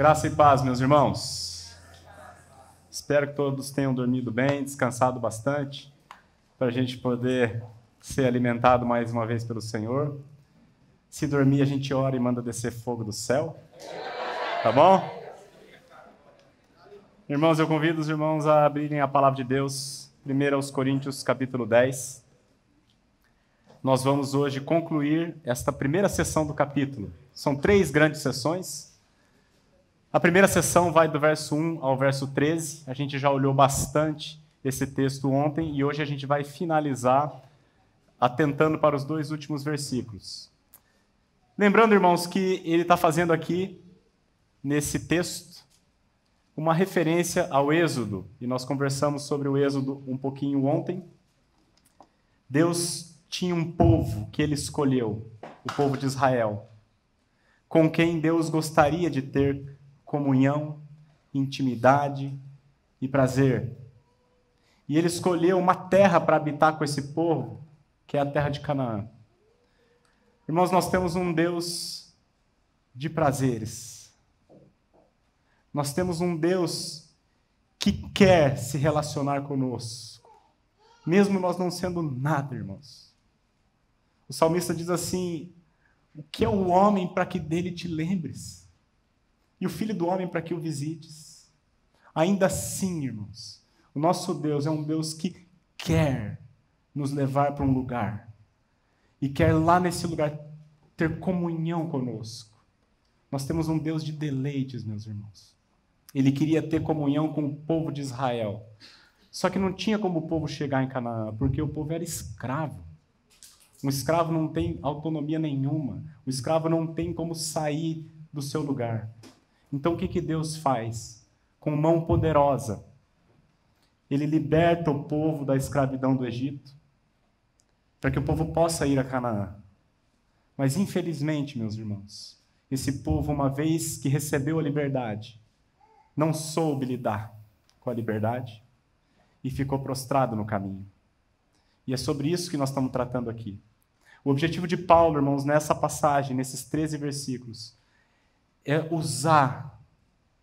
Graça e paz, meus irmãos. Espero que todos tenham dormido bem, descansado bastante, para a gente poder ser alimentado mais uma vez pelo Senhor. Se dormir, a gente ora e manda descer fogo do céu. Tá bom? Irmãos, eu convido os irmãos a abrirem a palavra de Deus, 1 aos Coríntios, capítulo 10. Nós vamos hoje concluir esta primeira sessão do capítulo. São 3 grandes sessões. A primeira sessão vai do verso 1 ao verso 13. A gente já olhou bastante esse texto ontem e hoje a gente vai finalizar atentando para os 2 últimos versículos. Lembrando, irmãos, que ele está fazendo aqui, nesse texto, uma referência ao Êxodo. E nós conversamos sobre o Êxodo um pouquinho ontem. Deus tinha um povo que ele escolheu, o povo de Israel, com quem Deus gostaria de ter comunhão, intimidade e prazer. E ele escolheu uma terra para habitar com esse povo, que é a terra de Canaã. Irmãos, nós temos um Deus de prazeres. Nós temos um Deus que quer se relacionar conosco, mesmo nós não sendo nada, irmãos. O salmista diz assim: o que é o homem para que dele te lembres? E o filho do homem para que o visites? Ainda assim, irmãos, o nosso Deus é um Deus que quer nos levar para um lugar. E quer lá nesse lugar ter comunhão conosco. Nós temos um Deus de deleites, meus irmãos. Ele queria ter comunhão com o povo de Israel. Só que não tinha como o povo chegar em Canaã, porque o povo era escravo. Um escravo não tem autonomia nenhuma. O escravo não tem como sair do seu lugar. Então o que Deus faz? Com mão poderosa, ele liberta o povo da escravidão do Egito, para que o povo possa ir a Canaã. Mas infelizmente, meus irmãos, esse povo, uma vez que recebeu a liberdade, não soube lidar com a liberdade e ficou prostrado no caminho. E é sobre isso que nós estamos tratando aqui. O objetivo de Paulo, irmãos, nessa passagem, nesses 13 versículos, é usar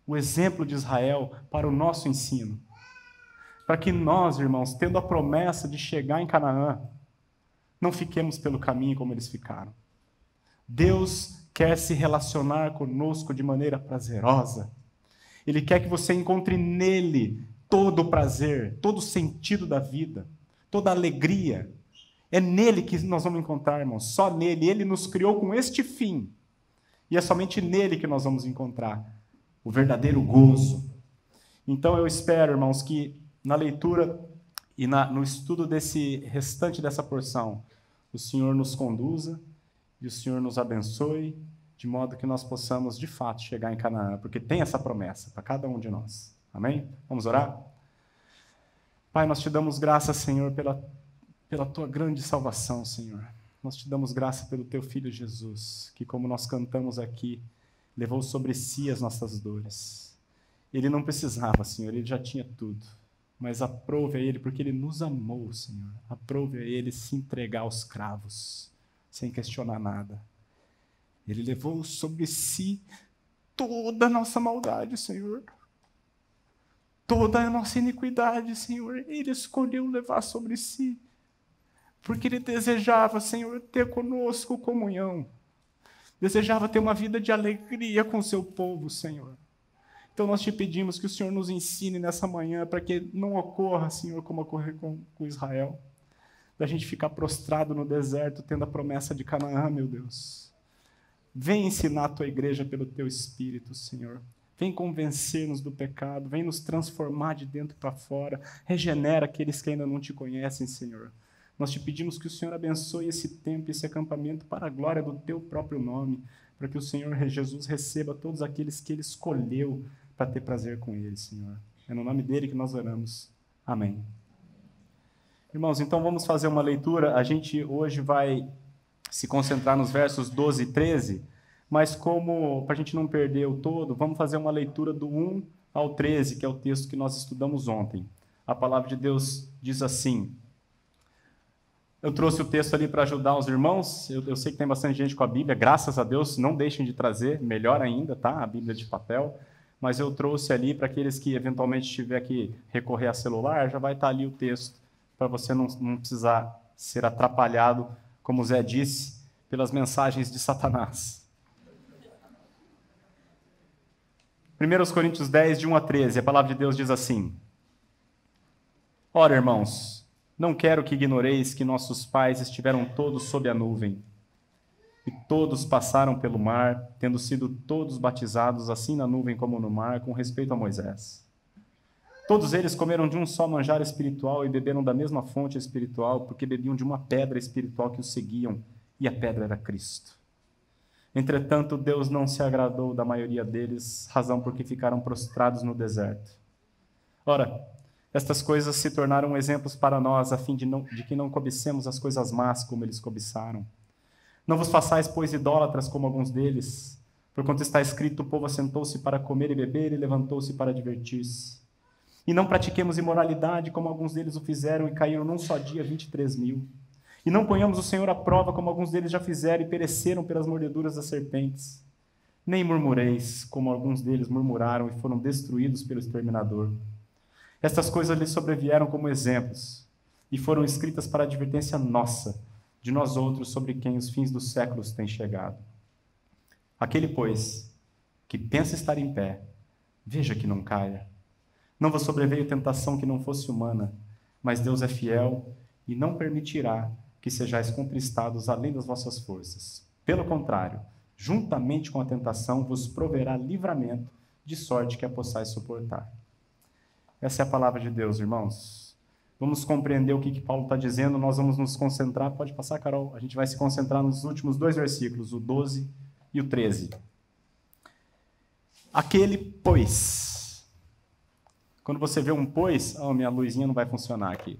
o exemplo de Israel para o nosso ensino. Para que nós, irmãos, tendo a promessa de chegar em Canaã, não fiquemos pelo caminho como eles ficaram. Deus quer se relacionar conosco de maneira prazerosa. Ele quer que você encontre nele todo o prazer, todo o sentido da vida, toda a alegria. É nele que nós vamos encontrar, irmãos, só nele. Ele nos criou com este fim. E é somente nele que nós vamos encontrar o verdadeiro gozo. Então eu espero, irmãos, que na leitura e no estudo desse restante dessa porção, o Senhor nos conduza e o Senhor nos abençoe, de modo que nós possamos, de fato, chegar em Canaã, porque tem essa promessa para cada um de nós. Amém? Vamos orar? Pai, nós te damos graça, Senhor, pela tua grande salvação, Senhor. Nós te damos graça pelo teu Filho Jesus, que, como nós cantamos aqui, levou sobre si as nossas dores. Ele não precisava, Senhor, ele já tinha tudo. Mas aprove a ele, porque ele nos amou, Senhor. Aprove a ele se entregar aos cravos, sem questionar nada. Ele levou sobre si toda a nossa maldade, Senhor. Toda a nossa iniquidade, Senhor. Ele escolheu levar sobre si. Porque ele desejava, Senhor, ter conosco comunhão. Desejava ter uma vida de alegria com o seu povo, Senhor. Então nós te pedimos que o Senhor nos ensine nessa manhã para que não ocorra, Senhor, como ocorreu com Israel. Da gente ficar prostrado no deserto, tendo a promessa de Canaã, meu Deus. Vem ensinar a tua igreja pelo teu Espírito, Senhor. Vem convencer-nos do pecado, vem nos transformar de dentro para fora. Regenera aqueles que ainda não te conhecem, Senhor. Nós te pedimos que o Senhor abençoe esse tempo, esse acampamento, para a glória do teu próprio nome, para que o Senhor Jesus receba todos aqueles que ele escolheu para ter prazer com ele, Senhor. É no nome dele que nós oramos. Amém. Irmãos, então vamos fazer uma leitura. A gente hoje vai se concentrar nos versos 12 e 13, mas como, para a gente não perder o todo, vamos fazer uma leitura do 1 ao 13, que é o texto que nós estudamos ontem. A palavra de Deus diz assim: Eu trouxe o texto ali para ajudar os irmãos. Eu sei que tem bastante gente com a Bíblia, graças a Deus, não deixem de trazer, melhor ainda, tá? A Bíblia de papel. Mas eu trouxe ali para aqueles que eventualmente tiver que recorrer a celular, já vai estar ali o texto, para você não precisar ser atrapalhado, como o Zé disse, pelas mensagens de Satanás. 1 Coríntios 10, de 1 a 13, a palavra de Deus diz assim: Ora, irmãos, não quero que ignoreis que nossos pais estiveram todos sob a nuvem, e todos passaram pelo mar, tendo sido todos batizados, assim na nuvem como no mar, com respeito a Moisés. Todos eles comeram de um só manjar espiritual e beberam da mesma fonte espiritual, porque bebiam de uma pedra espiritual que os seguiam, e a pedra era Cristo. Entretanto, Deus não se agradou da maioria deles, razão porque ficaram prostrados no deserto. Ora, estas coisas se tornaram exemplos para nós, a fim de que não cobicemos as coisas más como eles cobiçaram. Não vos façais, pois, idólatras como alguns deles, porquanto está escrito: o povo assentou-se para comer e beber e levantou-se para divertir-se. E não pratiquemos imoralidade como alguns deles o fizeram e caíram num só dia 23.000. E não ponhamos o Senhor à prova como alguns deles já fizeram e pereceram pelas mordeduras das serpentes. Nem murmureis como alguns deles murmuraram e foram destruídos pelo exterminador. Estas coisas lhes sobrevieram como exemplos e foram escritas para a advertência nossa, de nós outros, sobre quem os fins dos séculos têm chegado. Aquele, pois, que pensa estar em pé, veja que não caia. Não vos sobreveio tentação que não fosse humana, mas Deus é fiel e não permitirá que sejais contristados além das vossas forças. Pelo contrário, juntamente com a tentação vos proverá livramento, de sorte que a possais suportar. Essa é a palavra de Deus, irmãos. Vamos compreender o que Paulo está dizendo, nós vamos nos concentrar. Pode passar, Carol? A gente vai se concentrar nos últimos 2 versículos, o 12 e o 13. Aquele, pois. Quando você vê um pois... minha luzinha não vai funcionar aqui.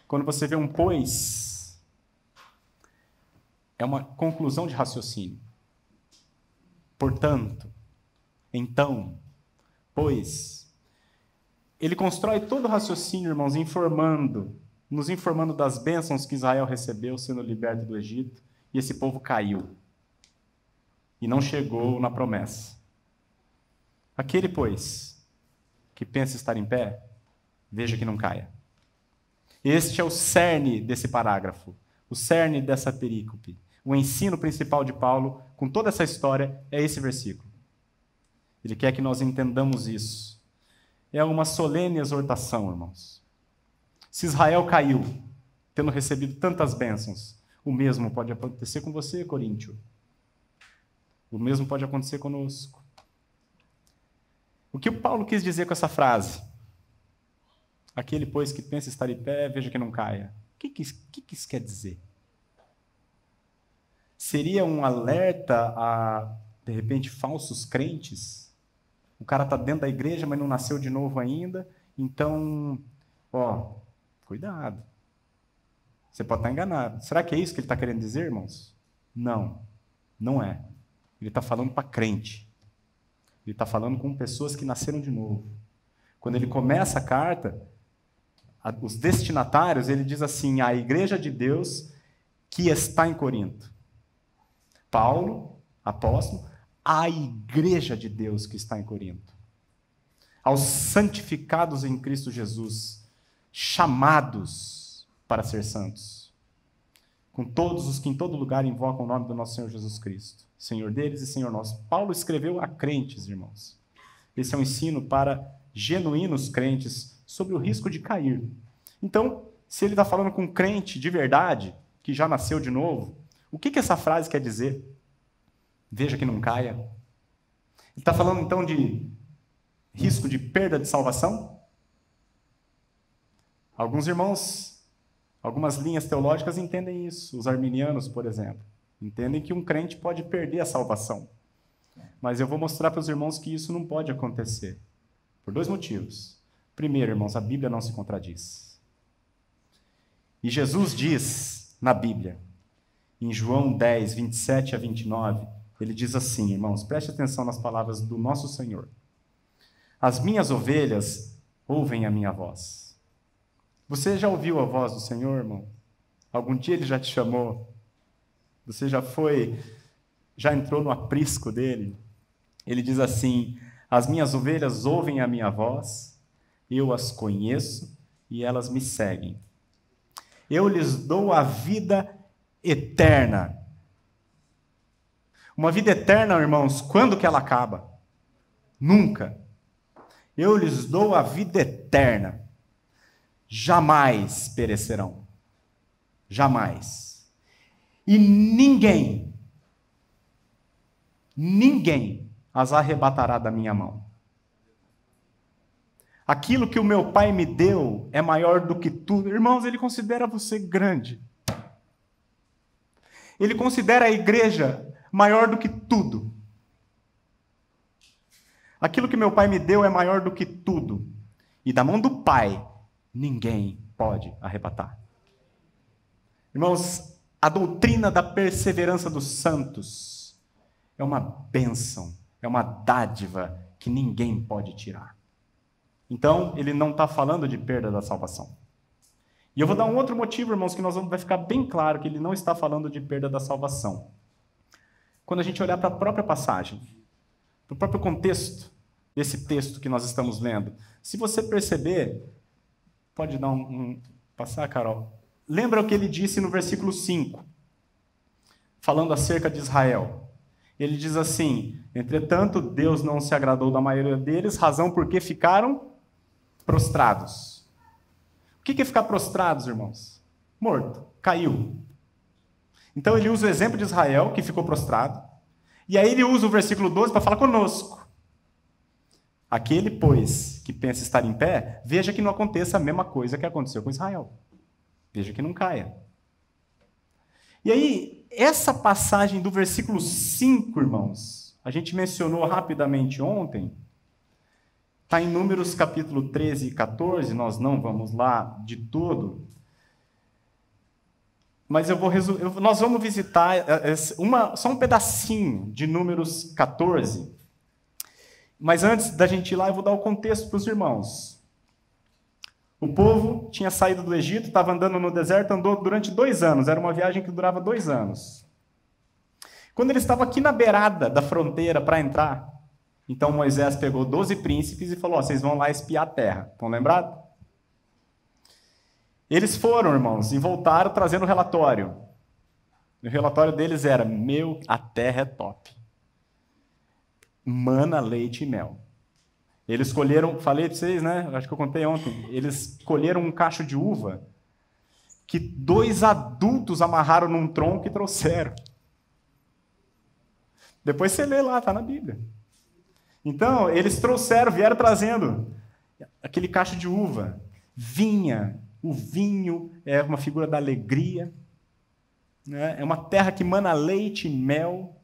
Quando você vê um pois, é uma conclusão de raciocínio. Portanto, então, pois... Ele constrói todo o raciocínio, irmãos, nos informando das bênçãos que Israel recebeu sendo liberto do Egito, e esse povo caiu e não chegou na promessa. Aquele, pois, que pensa estar em pé, veja que não caia. Este é o cerne desse parágrafo, o cerne dessa perícope. O ensino principal de Paulo, com toda essa história, é esse versículo. Ele quer que nós entendamos isso. É uma solene exortação, irmãos. Se Israel caiu, tendo recebido tantas bênçãos, o mesmo pode acontecer com você, Coríntio. O mesmo pode acontecer conosco. O que o Paulo quis dizer com essa frase? Aquele, pois, que pensa estar em pé, veja que não caia. O que isso quer dizer? Seria um alerta a, de repente, falsos crentes? O cara está dentro da igreja, mas não nasceu de novo ainda. Então, cuidado. Você pode estar enganado. Será que é isso que ele está querendo dizer, irmãos? Não, não é. Ele está falando para crente. Ele está falando com pessoas que nasceram de novo. Quando ele começa a carta, os destinatários, ele diz assim: a igreja de Deus que está em Corinto. Paulo, apóstolo, a igreja de Deus que está em Corinto. Aos santificados em Cristo Jesus, chamados para ser santos. Com todos os que em todo lugar invocam o nome do nosso Senhor Jesus Cristo. Senhor deles e Senhor nosso. Paulo escreveu a crentes, irmãos. Esse é um ensino para genuínos crentes sobre o risco de cair. Então, se ele está falando com um crente de verdade, que já nasceu de novo, o que essa frase quer dizer? Veja que não caia. Ele está falando, então, de risco de perda de salvação? Alguns irmãos, algumas linhas teológicas entendem isso. Os arminianos, por exemplo, entendem que um crente pode perder a salvação. Mas eu vou mostrar para os irmãos que isso não pode acontecer. Por 2 motivos. Primeiro, irmãos, a Bíblia não se contradiz. E Jesus diz na Bíblia, em João 10, 27 a 29, ele diz assim, irmãos, preste atenção nas palavras do nosso Senhor. As minhas ovelhas ouvem a minha voz. Você já ouviu a voz do Senhor, irmão? Algum dia ele já te chamou? Você já entrou no aprisco dele? Ele diz assim: as minhas ovelhas ouvem a minha voz, eu as conheço e elas me seguem. Eu lhes dou a vida eterna. Uma vida eterna, irmãos, quando que ela acaba? Nunca. Eu lhes dou a vida eterna. Jamais perecerão. Jamais. E ninguém as arrebatará da minha mão. Aquilo que o meu Pai me deu é maior do que tudo. Irmãos, ele considera você grande. Ele considera a igreja maior do que tudo. Aquilo que meu Pai me deu é maior do que tudo. E da mão do Pai, ninguém pode arrebatar. Irmãos, a doutrina da perseverança dos santos é uma bênção, é uma dádiva que ninguém pode tirar. Então, ele não está falando de perda da salvação. E eu vou dar um outro motivo, irmãos, que vai ficar bem claro que ele não está falando de perda da salvação. Quando a gente olhar para a própria passagem, para o próprio contexto desse texto que nós estamos lendo, se você perceber, pode dar passar, Carol? Lembra o que ele disse no versículo 5, falando acerca de Israel. Ele diz assim: entretanto, Deus não se agradou da maioria deles, razão porque ficaram prostrados. O que é ficar prostrados, irmãos? Morto, caiu. Então ele usa o exemplo de Israel, que ficou prostrado, e aí ele usa o versículo 12 para falar conosco. Aquele, pois, que pensa estar em pé, veja que não aconteça a mesma coisa que aconteceu com Israel. Veja que não caia. E aí, essa passagem do versículo 5, irmãos, a gente mencionou rapidamente ontem, está em Números capítulo 13 e 14, nós não vamos lá de todo, mas nós vamos visitar só um pedacinho de Números 14. Mas antes da gente ir lá, eu vou dar o contexto para os irmãos. O povo tinha saído do Egito, estava andando no deserto, andou durante 2 anos. Era uma viagem que durava 2 anos. Quando eles estavam aqui na beirada da fronteira para entrar, então Moisés pegou 12 príncipes e falou: vocês vão lá espiar a terra. Estão lembrados? Eles foram, irmãos, e voltaram trazendo o relatório. O relatório deles era: a terra é top. Mana, leite e mel. Eles escolheram, falei para vocês, né? Acho que eu contei ontem. Eles escolheram um cacho de uva que 2 adultos amarraram num tronco e trouxeram. Depois você lê lá, está na Bíblia. Então, eles vieram trazendo aquele cacho de uva. O vinho é uma figura da alegria. Né? É uma terra que mana leite e mel.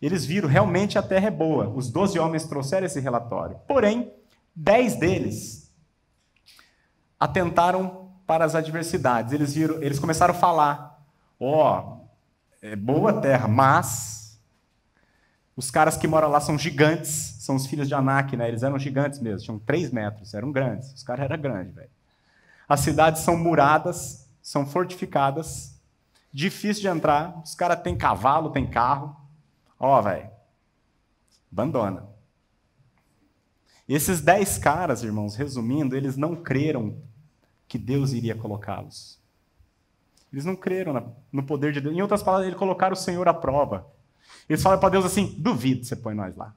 Eles viram, realmente a terra é boa. Os 12 homens trouxeram esse relatório. Porém, 10 deles atentaram para as adversidades. Eles começaram a falar: é boa a terra, mas os caras que moram lá são gigantes, são os filhos de Anak, né? Eles eram gigantes mesmo, tinham 3 metros, eram grandes. Os caras eram grandes, velho. As cidades são muradas, são fortificadas, difícil de entrar, os caras têm cavalo, têm carro. Velho, abandona. Esses 10 caras, irmãos, resumindo, eles não creram que Deus iria colocá-los. Eles não creram no poder de Deus. Em outras palavras, eles colocaram o Senhor à prova. Eles falaram para Deus assim: duvido você põe nós lá.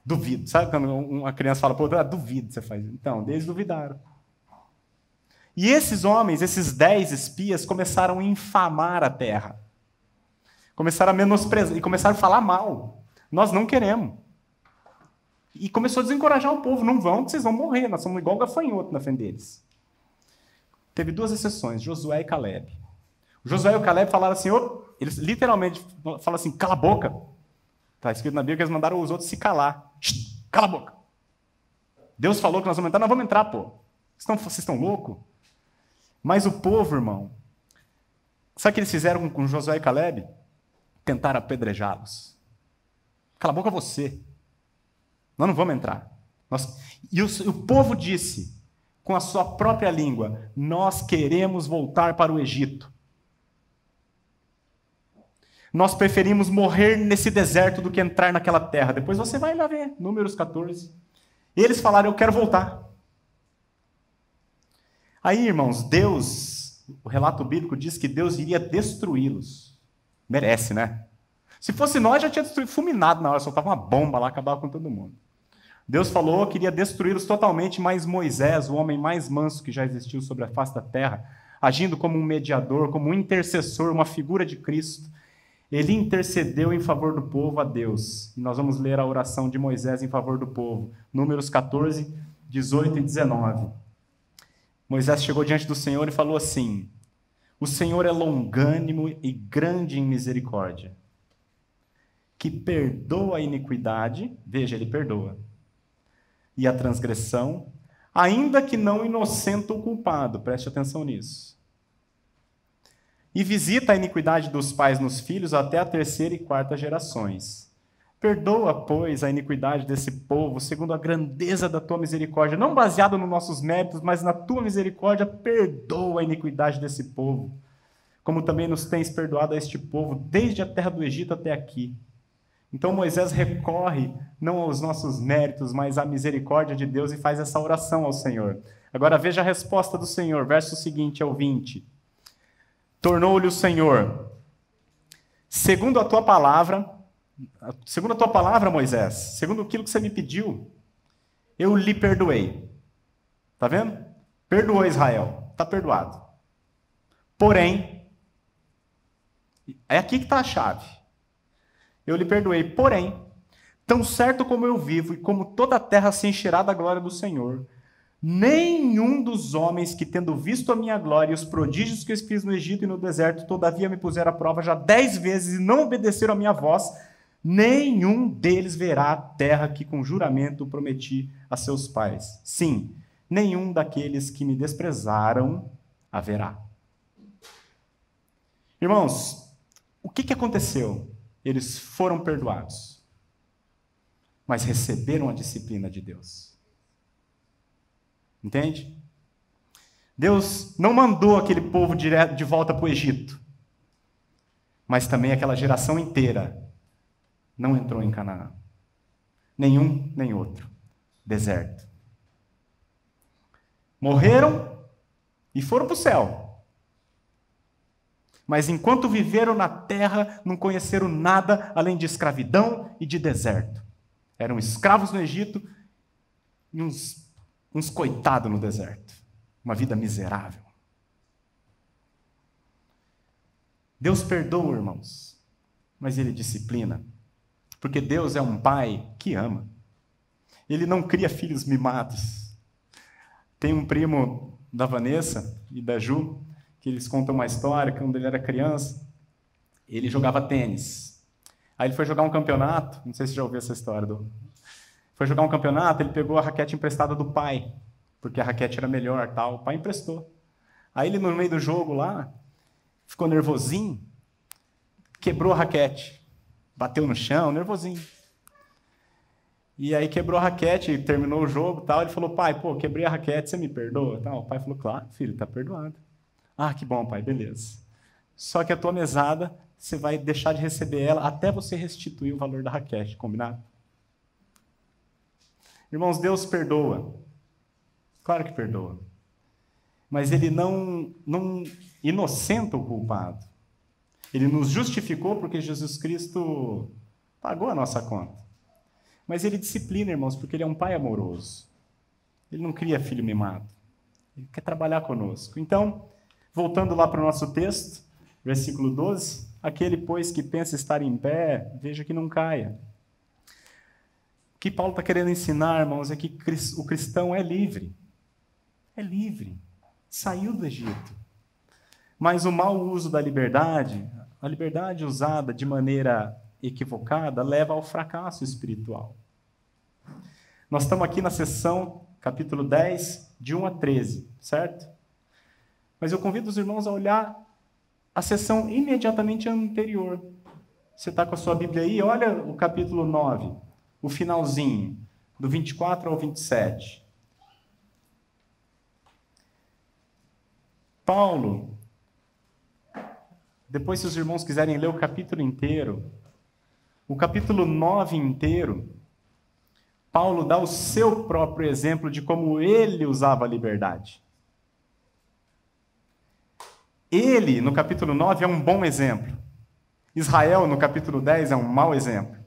Duvido. Sabe quando uma criança fala: duvido você faz isso? Então, eles duvidaram. E esses homens, esses 10 espias, começaram a infamar a terra. Começaram a menosprezar e começaram a falar mal. Nós não queremos. E começou a desencorajar o povo. Não vão, que vocês vão morrer. Nós somos igual gafanhoto na frente deles. Teve 2 exceções, Josué e Caleb. O Josué e o Caleb falaram assim, eles literalmente falaram assim: cala a boca. Está escrito na Bíblia que eles mandaram os outros se calar. Cala a boca. Deus falou que nós vamos entrar, pô. Vocês estão loucos? Mas o povo, irmão, sabe o que eles fizeram com Josué e Caleb? Tentaram apedrejá-los. Cala a boca você. Nós não vamos entrar. E o povo disse, com a sua própria língua: nós queremos voltar para o Egito. Nós preferimos morrer nesse deserto do que entrar naquela terra. Depois você vai lá ver, Números 14. Eles falaram: eu quero voltar. Aí, irmãos, Deus, o relato bíblico diz que Deus iria destruí-los. Merece, né? Se fosse nós, já tinha destruído, fulminado na hora, soltava uma bomba lá, acabava com todo mundo. Deus falou que iria destruí-los totalmente, mas Moisés, o homem mais manso que já existiu sobre a face da terra, agindo como um mediador, como um intercessor, uma figura de Cristo, ele intercedeu em favor do povo a Deus. E nós vamos ler a oração de Moisés em favor do povo. Números 14, 18 e 19. Moisés chegou diante do Senhor e falou assim: o Senhor é longânimo e grande em misericórdia, que perdoa a iniquidade, veja, ele perdoa, e a transgressão, ainda que não inocenta o culpado, preste atenção nisso. E visita a iniquidade dos pais nos filhos até a terceira e quarta gerações. Perdoa, pois, a iniquidade desse povo, segundo a grandeza da tua misericórdia, não baseado nos nossos méritos, mas na tua misericórdia, perdoa a iniquidade desse povo, como também nos tens perdoado a este povo, desde a terra do Egito até aqui. Então Moisés recorre não aos nossos méritos, mas à misericórdia de Deus e faz essa oração ao Senhor. Agora veja a resposta do Senhor, verso seguinte ao 20. Tornou-lhe o Senhor: segundo a tua palavra, Moisés, segundo aquilo que você me pediu, eu lhe perdoei. Está vendo? Perdoou Israel, está perdoado. Porém, é aqui que está a chave. Eu lhe perdoei, porém, tão certo como eu vivo e como toda a terra se encherá da glória do Senhor, nenhum dos homens que, tendo visto a minha glória e os prodígios que eu fiz no Egito e no deserto, todavia me puseram à prova já 10 vezes e não obedeceram a minha voz, nenhum deles verá a terra que com juramento prometi a seus pais. Sim, nenhum daqueles que me desprezaram haverá. Irmãos, o que aconteceu? Eles foram perdoados, mas receberam a disciplina de Deus. Entende? Deus não mandou aquele povo direto de volta para o Egito, mas também aquela geração inteira não entrou em Canaã. Nenhum, nem outro. Deserto. Morreram e foram para o céu. Mas enquanto viveram na terra, não conheceram nada além de escravidão e de deserto. Eram escravos no Egito e uns coitados no deserto. Uma vida miserável. Deus perdoa, irmãos, mas Ele disciplina. Porque Deus é um pai que ama. Ele não cria filhos mimados. Tem um primo da Vanessa e da Ju, que eles contam uma história, que quando ele era criança, ele jogava tênis. Aí ele foi jogar um campeonato, não sei se você já ouviu essa história. Foi jogar um campeonato, ele pegou a raquete emprestada do pai, porque a raquete era melhor, tal. O pai emprestou. Aí ele, no meio do jogo lá, ficou nervosinho, quebrou a raquete. Bateu no chão, nervosinho. E aí quebrou a raquete, terminou o jogo, tal. Ele falou: pai, quebrei a raquete, você me perdoa? Tal. O pai falou: claro, filho, está perdoado. Ah, que bom, pai, beleza. Só que a tua mesada, você vai deixar de receber ela até você restituir o valor da raquete, combinado? Irmãos, Deus perdoa. Claro que perdoa. Mas Ele não inocenta o culpado. Ele nos justificou porque Jesus Cristo pagou a nossa conta. Mas Ele disciplina, irmãos, porque Ele é um pai amoroso. Ele não cria filho mimado. Ele quer trabalhar conosco. Então, voltando lá para o nosso texto, versículo 12, aquele, pois, que pensa estar em pé, veja que não caia. O que Paulo está querendo ensinar, irmãos, é que o cristão é livre. É livre. Saiu do Egito. Mas o mau uso da liberdade, a liberdade usada de maneira equivocada, leva ao fracasso espiritual. Nós estamos aqui na seção, capítulo 10, de 1 a 13, certo? Mas eu convido os irmãos a olhar a seção imediatamente anterior. Você está com a sua Bíblia aí? Olha o capítulo 9, o finalzinho, do 24 ao 27. Paulo, depois se os irmãos quiserem ler o capítulo inteiro, o capítulo 9 inteiro, Paulo dá o seu próprio exemplo de como ele usava a liberdade. Ele, no capítulo 9, é um bom exemplo. Israel, no capítulo 10, é um mau exemplo.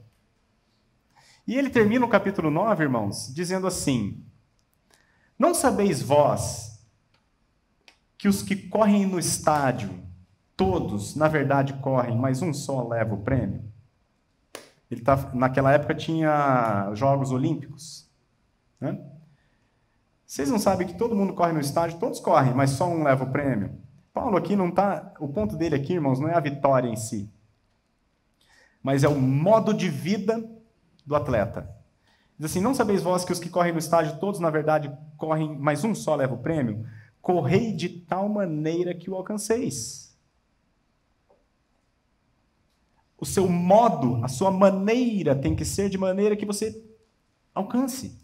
E ele termina o capítulo 9, irmãos, dizendo assim: não sabeis vós que os que correm no estádio, todos, na verdade, correm, mas um só leva o prêmio? Naquela época tinha Jogos Olímpicos, né? Vocês não sabem que todo mundo corre no estádio? Todos correm, mas só um leva o prêmio? Paulo aqui não está... O ponto dele aqui, irmãos, não é a vitória em si, mas é o modo de vida do atleta. Diz assim: não sabeis vós que os que correm no estádio, todos, na verdade, correm, mas um só leva o prêmio? Correi de tal maneira que o alcanceis. O seu modo, a sua maneira tem que ser de maneira que você alcance.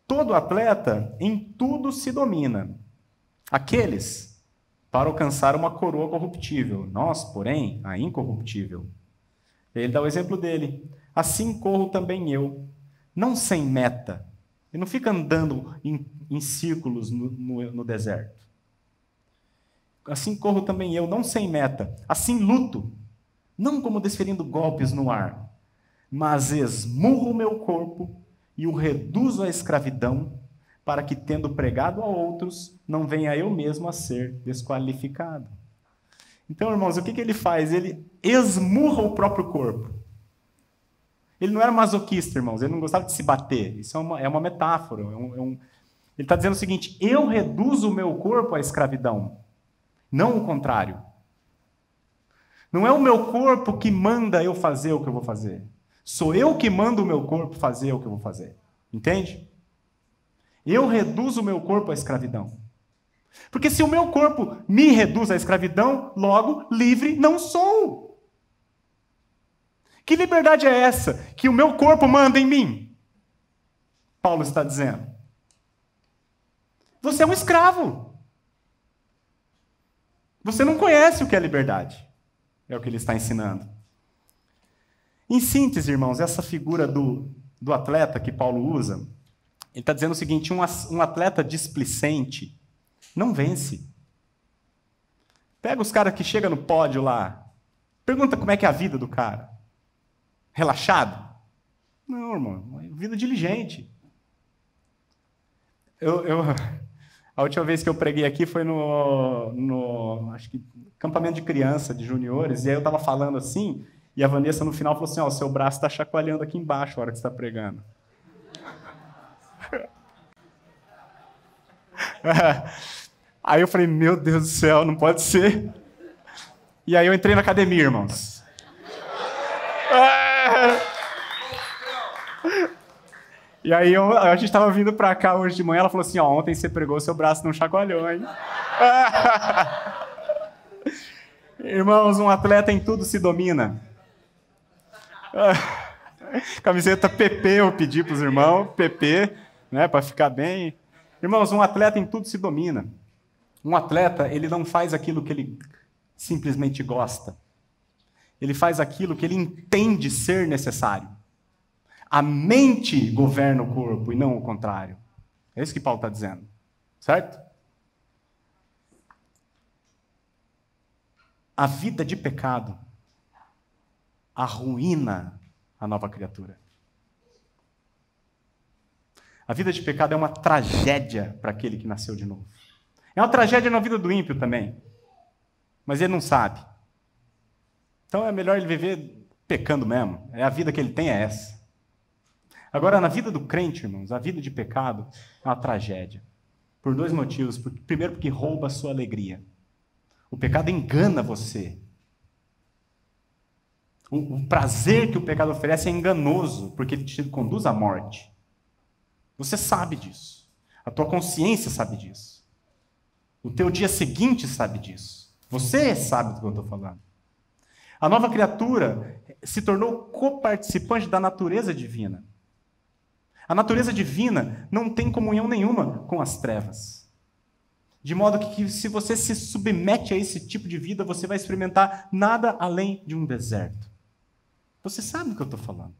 Todo atleta, em tudo se domina. Aqueles, para alcançar uma coroa corruptível. Nós, porém, a incorruptível. Ele dá o exemplo dele. Assim corro também eu, não sem meta. Ele não fica andando em círculos no deserto. Assim corro também eu, não sem meta. Assim luto, não como desferindo golpes no ar, mas esmurro o meu corpo e o reduzo à escravidão, para que, tendo pregado a outros, não venha eu mesmo a ser desqualificado. Então, irmãos, o que ele faz? Ele esmurra o próprio corpo. Ele não era masoquista, irmãos, ele não gostava de se bater. Isso é uma metáfora. Ele está dizendo o seguinte: eu reduzo o meu corpo à escravidão, não o contrário. Não é o meu corpo que manda eu fazer o que eu vou fazer. Sou eu que mando o meu corpo fazer o que eu vou fazer. Entende? Eu reduzo o meu corpo à escravidão. Porque se o meu corpo me reduz à escravidão, logo, livre não sou. Que liberdade é essa que o meu corpo manda em mim? Paulo está dizendo. Você é um escravo. Você não conhece o que é liberdade. É o que ele está ensinando. Em síntese, irmãos, essa figura do atleta que Paulo usa, ele está dizendo o seguinte: um atleta displicente não vence. Pega os caras que chegam no pódio lá, pergunta como é que é a vida do cara. Relaxado? Não, irmão, é vida diligente. A última vez que eu preguei aqui foi acho que acampamento de criança, de juniores, e aí eu estava falando assim, e a Vanessa no final falou assim: ó, o seu braço está chacoalhando aqui embaixo a hora que você está pregando. Aí eu falei: meu Deus do céu, não pode ser. E aí eu entrei na academia, irmãos. E aí a gente estava vindo para cá hoje de manhã, ela falou assim: ó, ontem você pregou, seu braço não chacoalhou, hein? Irmãos, um atleta em tudo se domina. Camiseta PP eu pedi para os irmãos, PP, né, para ficar bem. Irmãos, um atleta em tudo se domina. Um atleta, ele não faz aquilo que ele simplesmente gosta. Ele faz aquilo que ele entende ser necessário. A mente governa o corpo e não o contrário. É isso que Paulo está dizendo. Certo? A vida de pecado arruína a nova criatura. A vida de pecado é uma tragédia para aquele que nasceu de novo. É uma tragédia na vida do ímpio também. Mas ele não sabe. Então é melhor ele viver pecando mesmo. A vida que ele tem é essa. Agora, na vida do crente, irmãos, a vida de pecado é uma tragédia. Por dois motivos. Primeiro, porque rouba a sua alegria. O pecado engana você. O prazer que o pecado oferece é enganoso, porque ele te conduz à morte. Você sabe disso. A tua consciência sabe disso. O teu dia seguinte sabe disso. Você sabe do que eu estou falando. A nova criatura se tornou coparticipante da natureza divina. A natureza divina não tem comunhão nenhuma com as trevas. De modo que se você se submete a esse tipo de vida, você vai experimentar nada além de um deserto. Você sabe do que eu estou falando.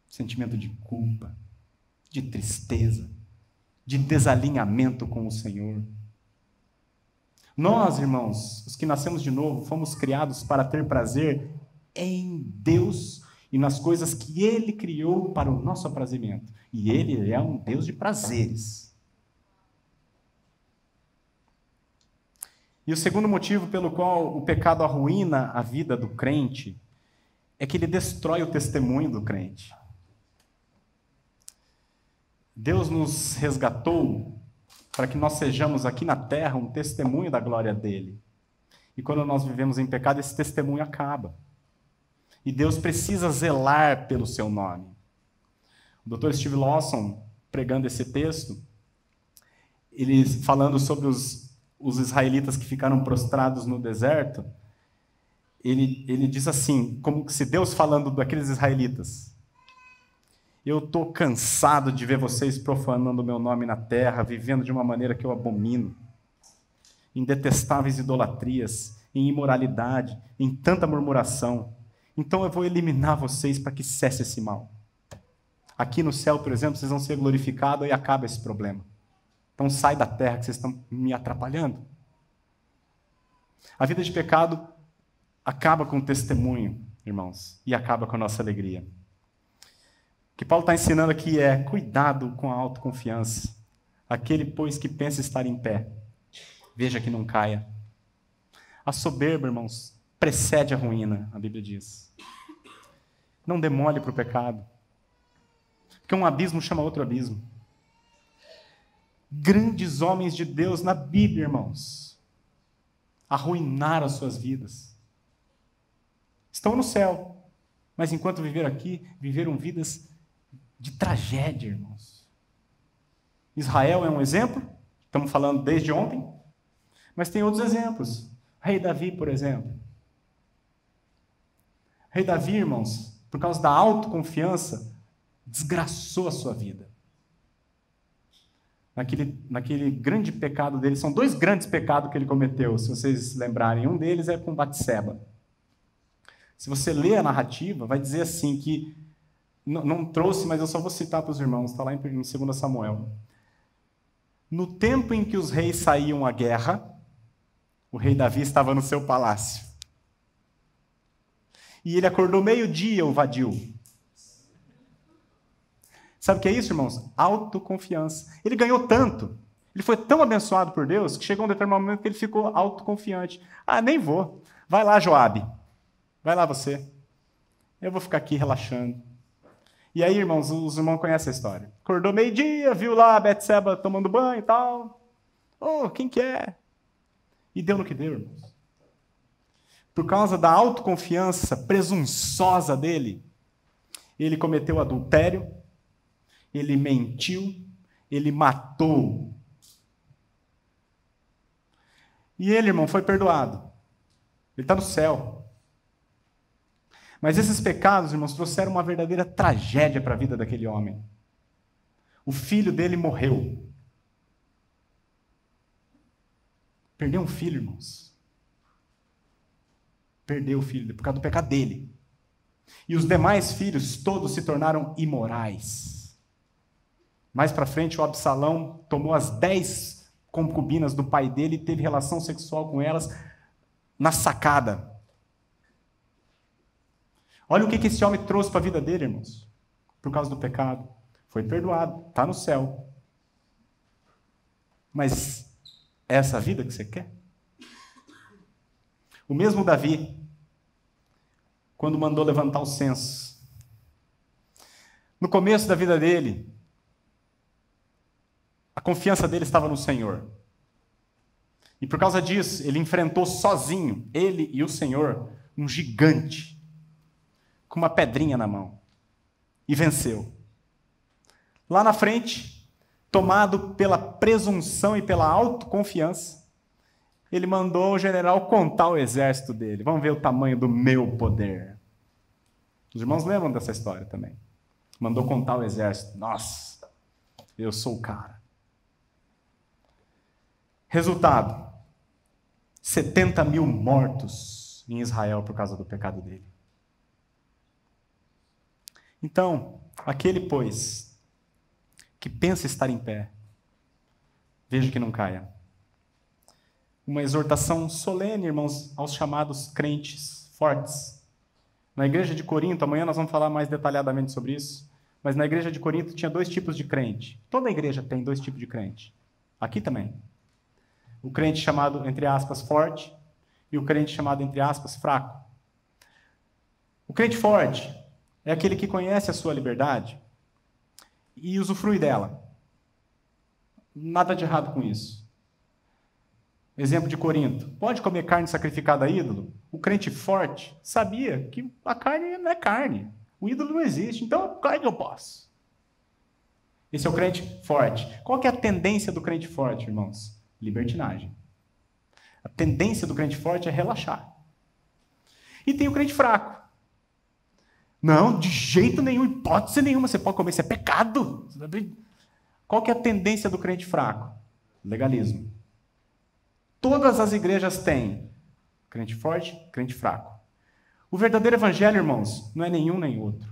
Sentimento de culpa, de tristeza, de desalinhamento com o Senhor. Nós, irmãos, os que nascemos de novo, fomos criados para ter prazer em Deus e nas coisas que Ele criou para o nosso aprazimento. E Ele é um Deus de prazeres. E o segundo motivo pelo qual o pecado arruína a vida do crente é que ele destrói o testemunho do crente. Deus nos resgatou para que nós sejamos aqui na terra um testemunho da glória dele. E quando nós vivemos em pecado, esse testemunho acaba. E Deus precisa zelar pelo seu nome. O Dr. Steve Lawson, pregando esse texto, ele falando sobre os israelitas que ficaram prostrados no deserto, ele diz assim, como se Deus falando daqueles israelitas: eu estou cansado de ver vocês profanando o meu nome na terra, vivendo de uma maneira que eu abomino, em detestáveis idolatrias, em imoralidade, em tanta murmuração. Então eu vou eliminar vocês para que cesse esse mal. Aqui no céu, por exemplo, vocês vão ser glorificados e acaba esse problema. Então sai da terra que vocês estão me atrapalhando. A vida de pecado acaba com o testemunho, irmãos, e acaba com a nossa alegria. O que Paulo está ensinando aqui é cuidado com a autoconfiança. Aquele, pois, que pensa estar em pé, veja que não caia. A soberba, irmãos, precede a ruína, a Bíblia diz. Não demole para o pecado, porque um abismo chama outro abismo. Grandes homens de Deus na Bíblia, irmãos, arruinaram as suas vidas. Estão no céu, mas enquanto viveram aqui, viveram vidas de tragédia, irmãos. Israel é um exemplo, estamos falando desde ontem, mas tem outros exemplos. Rei Davi, por exemplo. Rei Davi, irmãos, por causa da autoconfiança, desgraçou a sua vida. Naquele grande pecado dele, são dois grandes pecados que ele cometeu, se vocês se lembrarem. Um deles é com Batseba. Se você ler a narrativa, vai dizer assim que, não trouxe, mas eu só vou citar para os irmãos, está lá em 2 Samuel. No tempo em que os reis saíam à guerra, o rei Davi estava no seu palácio. E ele acordou meio-dia, o vadio. Sabe o que é isso, irmãos? Autoconfiança. Ele ganhou tanto, ele foi tão abençoado por Deus, que chegou um determinado momento que ele ficou autoconfiante. Ah, nem vou. Vai lá, Joabe. Vai lá você. Eu vou ficar aqui relaxando. E aí, irmãos, os irmãos conhecem a história. Acordou meio-dia, viu lá a Betseba tomando banho e tal. Oh, quem que é? E deu no que deu, irmãos. Por causa da autoconfiança presunçosa dele, ele cometeu adultério, ele mentiu, ele matou. E ele, irmão, foi perdoado. Ele está no céu. Mas esses pecados, irmãos, trouxeram uma verdadeira tragédia para a vida daquele homem. O filho dele morreu. Perdeu um filho, irmãos. Perdeu o filho por causa do pecado dele. E os demais filhos todos se tornaram imorais. Mais para frente, o Absalão tomou as 10 concubinas do pai dele e teve relação sexual com elas na sacada. Olha o que esse homem trouxe para a vida dele, irmãos. Por causa do pecado. Foi perdoado, está no céu. Mas é essa vida que você quer? O mesmo Davi, quando mandou levantar o censo. No começo da vida dele, a confiança dele estava no Senhor. E por causa disso, ele enfrentou sozinho, ele e o Senhor, um gigante, com uma pedrinha na mão. E venceu. Lá na frente, tomado pela presunção e pela autoconfiança, ele mandou o general contar o exército dele. Vamos ver o tamanho do meu poder. Os irmãos lembram dessa história também. Mandou contar o exército. Nossa, eu sou o cara. Resultado: 70 mil mortos em Israel por causa do pecado dele. Então, aquele, pois, que pensa estar em pé, veja que não caia. Uma exortação solene, irmãos, aos chamados crentes fortes. Na igreja de Corinto, amanhã nós vamos falar mais detalhadamente sobre isso, mas na igreja de Corinto tinha 2 tipos de crente. Toda igreja tem 2 tipos de crente. Aqui também. O crente chamado, entre aspas, forte, e o crente chamado, entre aspas, fraco. O crente forte é aquele que conhece a sua liberdade e usufrui dela. Nada de errado com isso. Exemplo de Corinto. Pode comer carne sacrificada a ídolo? O crente forte sabia que a carne não é carne. O ídolo não existe, então claro que eu posso. Esse é o crente forte. Qual que é a tendência do crente forte, irmãos? Libertinagem. A tendência do crente forte é relaxar. E tem o crente fraco. Não, de jeito nenhum, hipótese nenhuma, você pode comer, isso é pecado. Qual que é a tendência do crente fraco? Legalismo. Todas as igrejas têm crente forte, crente fraco. O verdadeiro evangelho, irmãos, não é nenhum nem outro.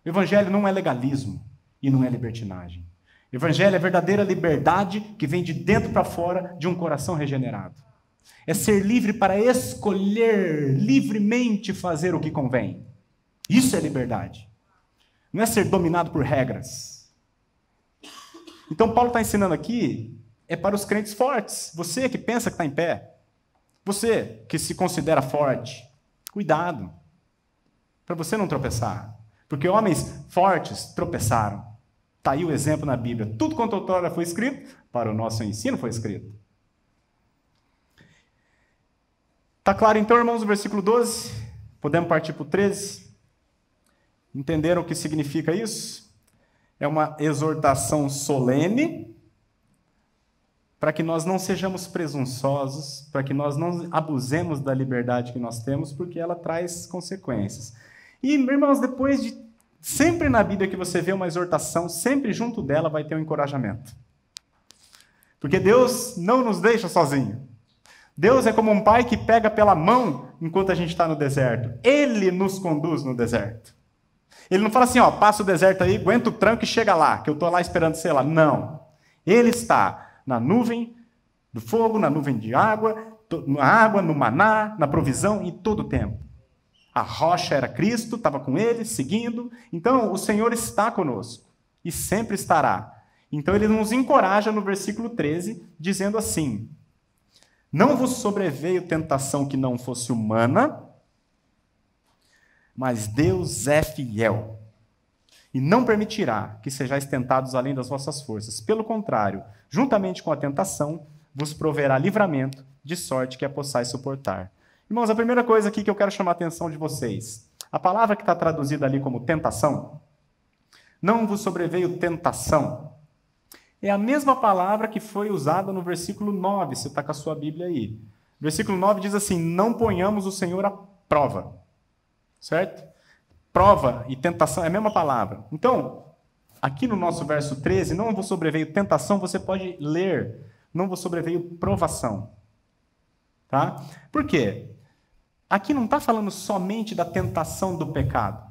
O evangelho não é legalismo e não é libertinagem. O evangelho é verdadeira liberdade que vem de dentro para fora de um coração regenerado. É ser livre para escolher livremente fazer o que convém. Isso é liberdade. Não é ser dominado por regras. Então, Paulo está ensinando aqui, é para os crentes fortes. Você que pensa que está em pé. Você que se considera forte. Cuidado. Para você não tropeçar. Porque homens fortes tropeçaram. Está aí o exemplo na Bíblia. Tudo quanto outrora foi escrito, para o nosso ensino foi escrito. Está claro então, irmãos, o versículo 12? Podemos partir para o 13? Entenderam o que significa isso? É uma exortação solene para que nós não sejamos presunçosos, para que nós não abusemos da liberdade que nós temos, porque ela traz consequências. E, irmãos, depois de... Sempre na Bíblia que você vê uma exortação, sempre junto dela vai ter um encorajamento. Porque Deus não nos deixa sozinho. Deus é como um pai que pega pela mão enquanto a gente está no deserto. Ele nos conduz no deserto. Ele não fala assim, ó, passa o deserto aí, aguenta o tranco e chega lá, que eu estou lá esperando você lá. Não. Ele está na nuvem do fogo, na nuvem de água, na água, no maná, na provisão, em todo o tempo. A rocha era Cristo, estava com ele, seguindo. Então, o Senhor está conosco e sempre estará. Então, ele nos encoraja no versículo 13, dizendo assim, não vos sobreveio tentação que não fosse humana, mas Deus é fiel e não permitirá que sejais tentados além das vossas forças. Pelo contrário, juntamente com a tentação, vos proverá livramento, de sorte que a possais suportar. Irmãos, a primeira coisa aqui que eu quero chamar a atenção de vocês, a palavra que está traduzida ali como tentação, não vos sobreveio tentação, é a mesma palavra que foi usada no versículo 9, você está com a sua Bíblia aí. O versículo 9 diz assim, não ponhamos o Senhor à prova. Certo? Prova e tentação é a mesma palavra. Então, aqui no nosso verso 13, não vos sobreveio tentação, você pode ler, não vos sobreveio provação. Tá? Por quê? Aqui não está falando somente da tentação do pecado.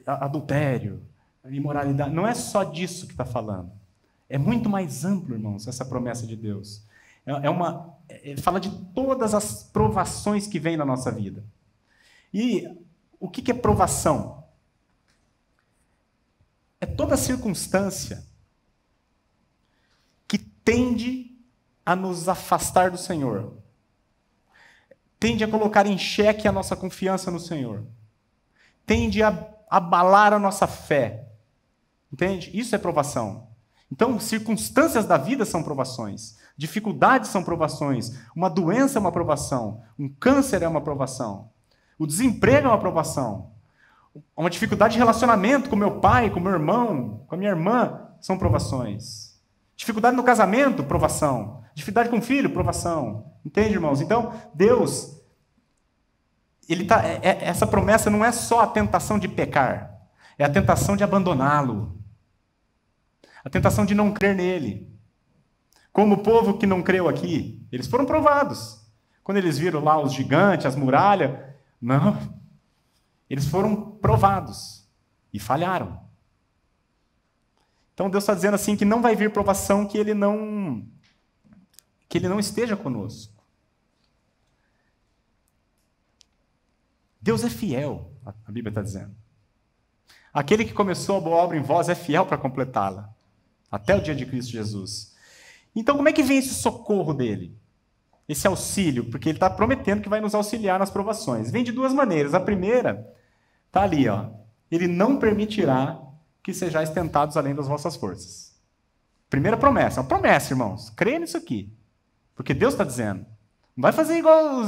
Adultério, imoralidade. Não é só disso que está falando. É muito mais amplo, irmãos, essa promessa de Deus. Fala de todas as provações que vêm na nossa vida. E o que é provação? É toda circunstância que tende a nos afastar do Senhor. Tende a colocar em xeque a nossa confiança no Senhor. Tende a abalar a nossa fé. Entende? Isso é provação. Então, circunstâncias da vida são provações. Dificuldades são provações. Uma doença é uma provação. Um câncer é uma provação. O desemprego é uma provação. Uma dificuldade de relacionamento com meu pai, com meu irmão, com a minha irmã, são provações. Dificuldade no casamento, provação. Dificuldade com o filho, provação. Entende, irmãos? Então, Deus, essa promessa não é só a tentação de pecar. É a tentação de abandoná-lo. A tentação de não crer nele. Como o povo que não creu aqui, eles foram provados. Quando eles viram lá os gigantes, as muralhas, não. Eles foram provados e falharam. Então Deus está dizendo assim que não vai vir provação que Ele não esteja conosco. Deus é fiel, a Bíblia está dizendo. Aquele que começou a boa obra em vós é fiel para completá-la, até o dia de Cristo Jesus. Então, como é que vem esse socorro dele? Esse auxílio? Porque ele está prometendo que vai nos auxiliar nas provações. Vem de duas maneiras. A primeira, está ali, ó. Ele não permitirá que sejais tentados além das vossas forças. Primeira promessa. Uma promessa, irmãos. Creia nisso aqui. Porque Deus está dizendo. Não vai fazer igual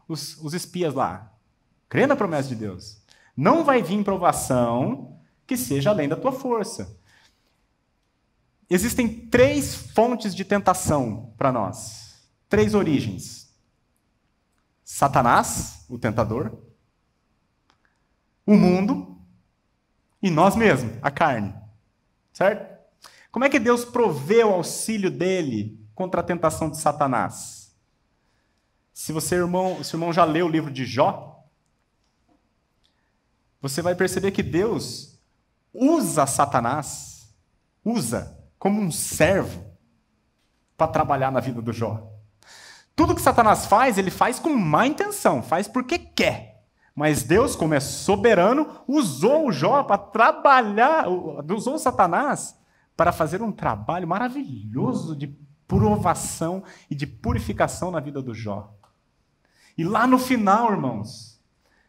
os espias lá. Crê na promessa de Deus. Não vai vir provação que seja além da tua força. Existem 3 fontes de tentação para nós. 3 origens. Satanás, o tentador. O mundo. E nós mesmos, a carne. Certo? Como é que Deus provê o auxílio dele contra a tentação de Satanás? Se o irmão já leu o livro de Jó, você vai perceber que Deus usa Satanás, como um servo para trabalhar na vida do Jó. Tudo que Satanás faz, ele faz com má intenção, faz porque quer. Mas Deus, como é soberano, usou o Jó para trabalhar, usou Satanás para fazer um trabalho maravilhoso de provação e de purificação na vida do Jó. E lá no final, irmãos,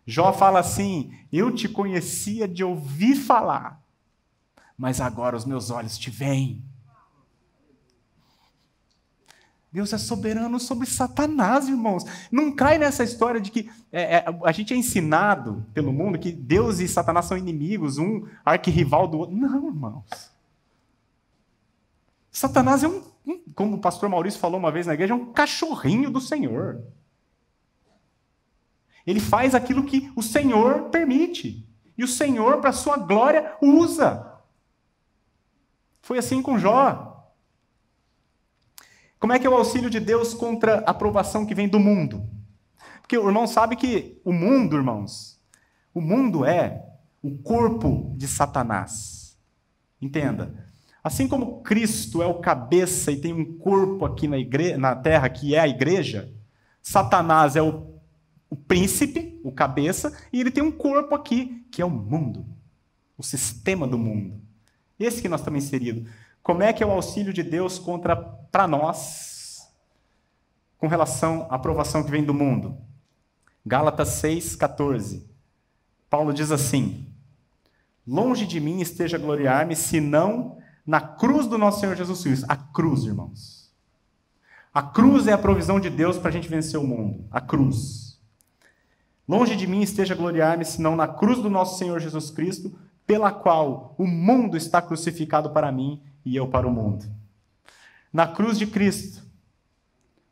Jó fala assim: eu te conhecia de ouvir falar, mas agora os meus olhos te veem. Deus é soberano sobre Satanás, irmãos. Não cai nessa história de que a gente é ensinado pelo mundo que Deus e Satanás são inimigos, um arquirrival do outro. Não, irmãos. Satanás é como o pastor Maurício falou uma vez na igreja, é um cachorrinho do Senhor. Ele faz aquilo que o Senhor permite. E o Senhor, para a sua glória, usa. Foi assim com Jó. Como é que é o auxílio de Deus contra a provação que vem do mundo? Porque o irmão sabe que o mundo, irmãos, o mundo é o corpo de Satanás. Entenda. Assim como Cristo é o cabeça e tem um corpo aqui na terra, que é a igreja, Satanás é o príncipe, o cabeça, e ele tem um corpo aqui, que é o mundo, o sistema do mundo. Esse que nós estamos inseridos. Como é que é o auxílio de Deus para nós, com relação à provação que vem do mundo? Gálatas 6,14. Paulo diz assim: longe de mim esteja gloriar-me, senão na cruz do nosso Senhor Jesus Cristo. A cruz, irmãos. A cruz é a provisão de Deus para a gente vencer o mundo. A cruz. Longe de mim esteja gloriar-me, senão na cruz do nosso Senhor Jesus Cristo, pela qual o mundo está crucificado para mim e eu para o mundo. Na cruz de Cristo,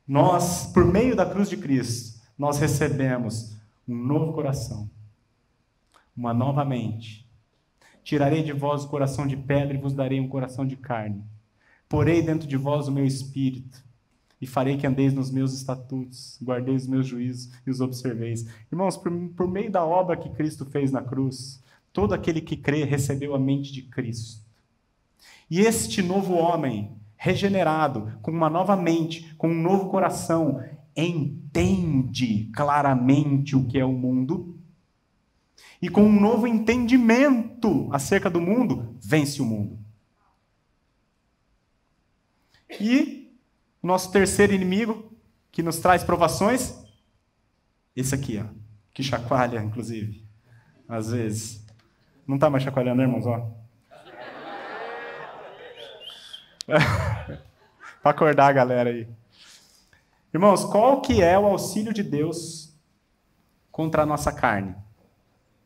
nós, por meio da cruz de Cristo, nós recebemos um novo coração, uma nova mente. Tirarei de vós o coração de pedra e vos darei um coração de carne. Porei dentro de vós o meu espírito e farei que andeis nos meus estatutos, guardeis os meus juízos e os observeis. Irmãos, por meio da obra que Cristo fez na cruz, todo aquele que crê recebeu a mente de Cristo. E este novo homem, regenerado, com uma nova mente, com um novo coração, entende claramente o que é o mundo, e com um novo entendimento acerca do mundo, vence o mundo. E o nosso terceiro inimigo, que nos traz provações, esse aqui, ó, que chacoalha, inclusive, às vezes. Não está mais chacoalhando, né, irmãos? Para acordar a galera aí. Irmãos, qual que é o auxílio de Deus contra a nossa carne?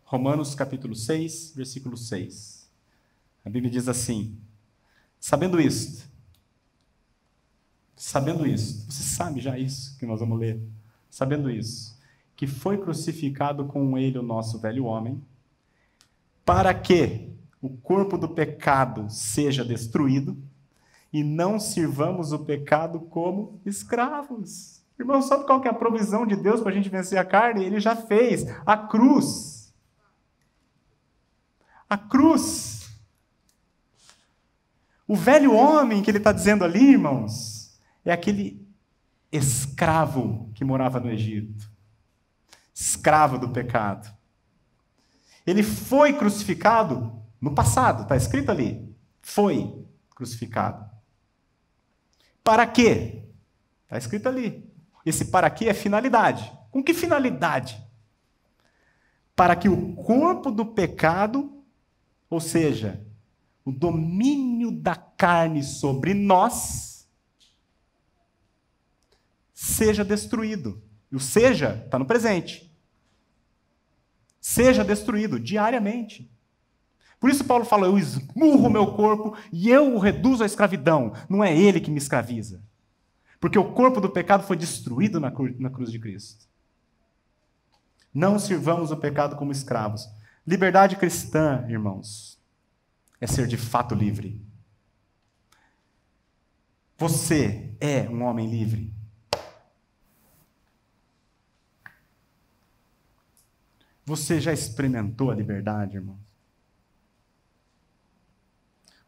Romanos capítulo 6, versículo 6. A Bíblia diz assim: sabendo isto, você sabe já isso que nós vamos ler? Sabendo isso, que foi crucificado com ele o nosso velho homem, para que o corpo do pecado seja destruído e não sirvamos o pecado como escravos. Irmão, sabe qual que é a provisão de Deus para a gente vencer a carne? Ele já fez. A cruz. A cruz. O velho homem que ele está dizendo ali, irmãos, é aquele escravo que morava no Egito. Escravo do pecado. Ele foi crucificado no passado, está escrito ali. Foi crucificado. Para quê? Está escrito ali. Esse para quê é finalidade. Com que finalidade? Para que o corpo do pecado, ou seja, o domínio da carne sobre nós, seja destruído. E o seja está no presente. Seja destruído diariamente. Por isso Paulo fala, eu esmurro o meu corpo e eu o reduzo à escravidão. Não é ele que me escraviza. Porque o corpo do pecado foi destruído na cruz de Cristo. Não sirvamos o pecado como escravos. Liberdade cristã, irmãos, é ser de fato livre. Você é um homem livre. Você já experimentou a liberdade, irmão?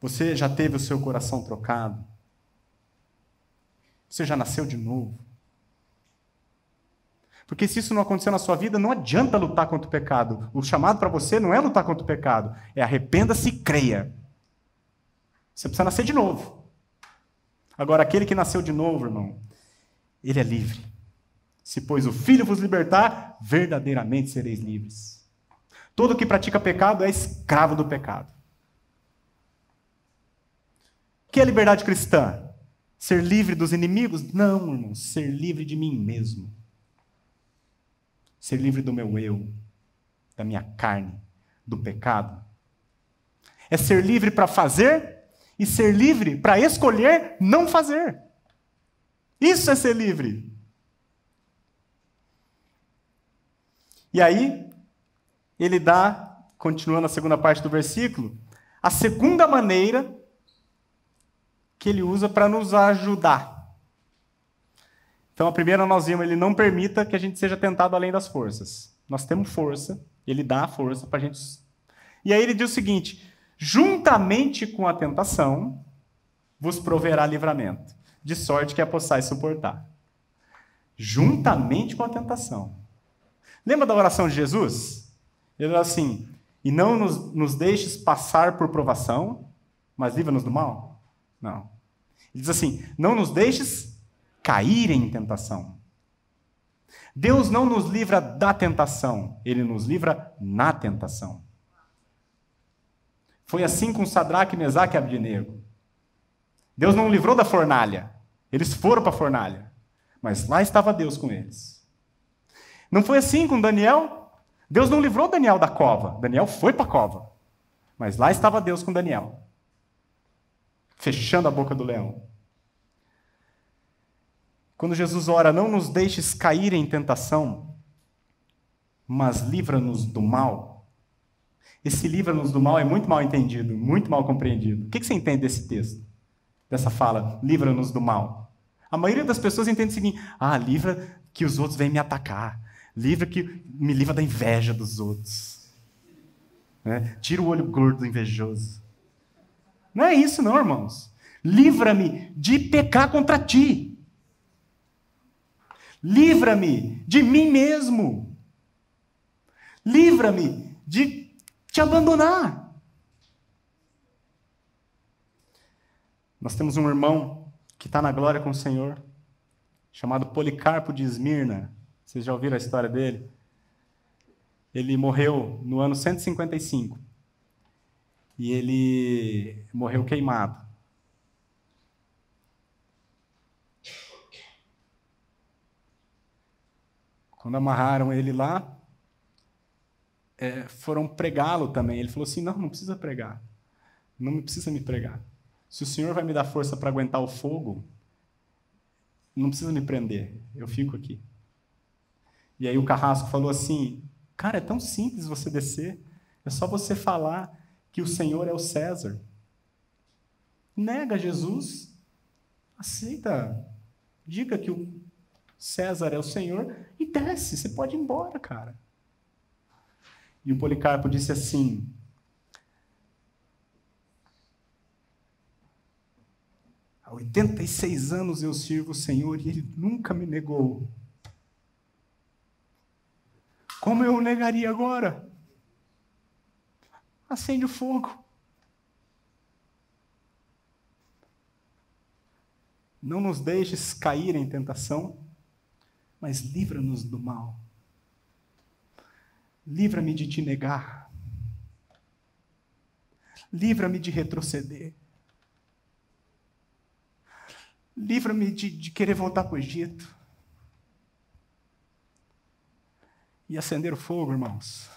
Você já teve o seu coração trocado? Você já nasceu de novo? Porque se isso não acontecer na sua vida, não adianta lutar contra o pecado. O chamado para você não é lutar contra o pecado, é arrependa-se e creia. Você precisa nascer de novo. Agora, aquele que nasceu de novo, irmão, ele é livre. Se, pois, o Filho vos libertar, verdadeiramente sereis livres. Todo que pratica pecado é escravo do pecado. O que é liberdade cristã? Ser livre dos inimigos? Não, irmão. Ser livre de mim mesmo. Ser livre do meu eu, da minha carne, do pecado. É ser livre para fazer e ser livre para escolher não fazer. Isso é ser livre. E aí, ele dá, continuando a segunda parte do versículo, a segunda maneira que ele usa para nos ajudar. Então, a primeira nós vimos, ele não permita que a gente seja tentado além das forças. Nós temos força, ele dá a força para a gente... E aí ele diz o seguinte, juntamente com a tentação, vos proverá livramento, de sorte que a possais suportar. Juntamente com a tentação. Lembra da oração de Jesus? Ele diz assim, e não nos deixes passar por provação, mas livra-nos do mal? Não. Ele diz assim, não nos deixes cair em tentação. Deus não nos livra da tentação, Ele nos livra na tentação. Foi assim com Sadraque, Mesaque e Abdenego. Deus não livrou da fornalha, eles foram para a fornalha, mas lá estava Deus com eles. Não foi assim com Daniel? Deus não livrou Daniel da cova, Daniel foi para a cova, mas lá estava Deus com Daniel, fechando a boca do leão. Quando Jesus ora, não nos deixes cair em tentação, mas livra-nos do mal. Esse livra-nos do mal é muito mal entendido, muito mal compreendido. O que você entende desse texto? Dessa fala, livra-nos do mal. A maioria das pessoas entende o seguinte, livra que os outros venham me atacar. Me livra da inveja dos outros. Né? Tira o olho gordo do invejoso. Não é isso não, irmãos. Livra-me de pecar contra ti. Livra-me de mim mesmo. Livra-me de te abandonar. Nós temos um irmão que está na glória com o Senhor, chamado Policarpo de Esmirna. Vocês já ouviram a história dele? Ele morreu no ano 155. E ele morreu queimado. Quando amarraram ele lá, foram pregá-lo também. Ele falou assim, não precisa pregar. Não precisa me pregar. Se o Senhor vai me dar força para aguentar o fogo, não precisa me prender. Eu fico aqui. E aí o carrasco falou assim, cara, é tão simples você descer. É só você falar que o Senhor é o César. nega Jesus, aceita, diga que o César é o Senhor e desce, você pode ir embora, cara. E o Policarpo disse assim: há 86 anos eu sirvo o Senhor e Ele nunca me negou. Como eu o negaria agora? Acende o fogo. Não nos deixes cair em tentação, mas livra-nos do mal. Livra-me de te negar. Livra-me de retroceder. Livra-me de querer voltar para o Egito. E acender o fogo, irmãos.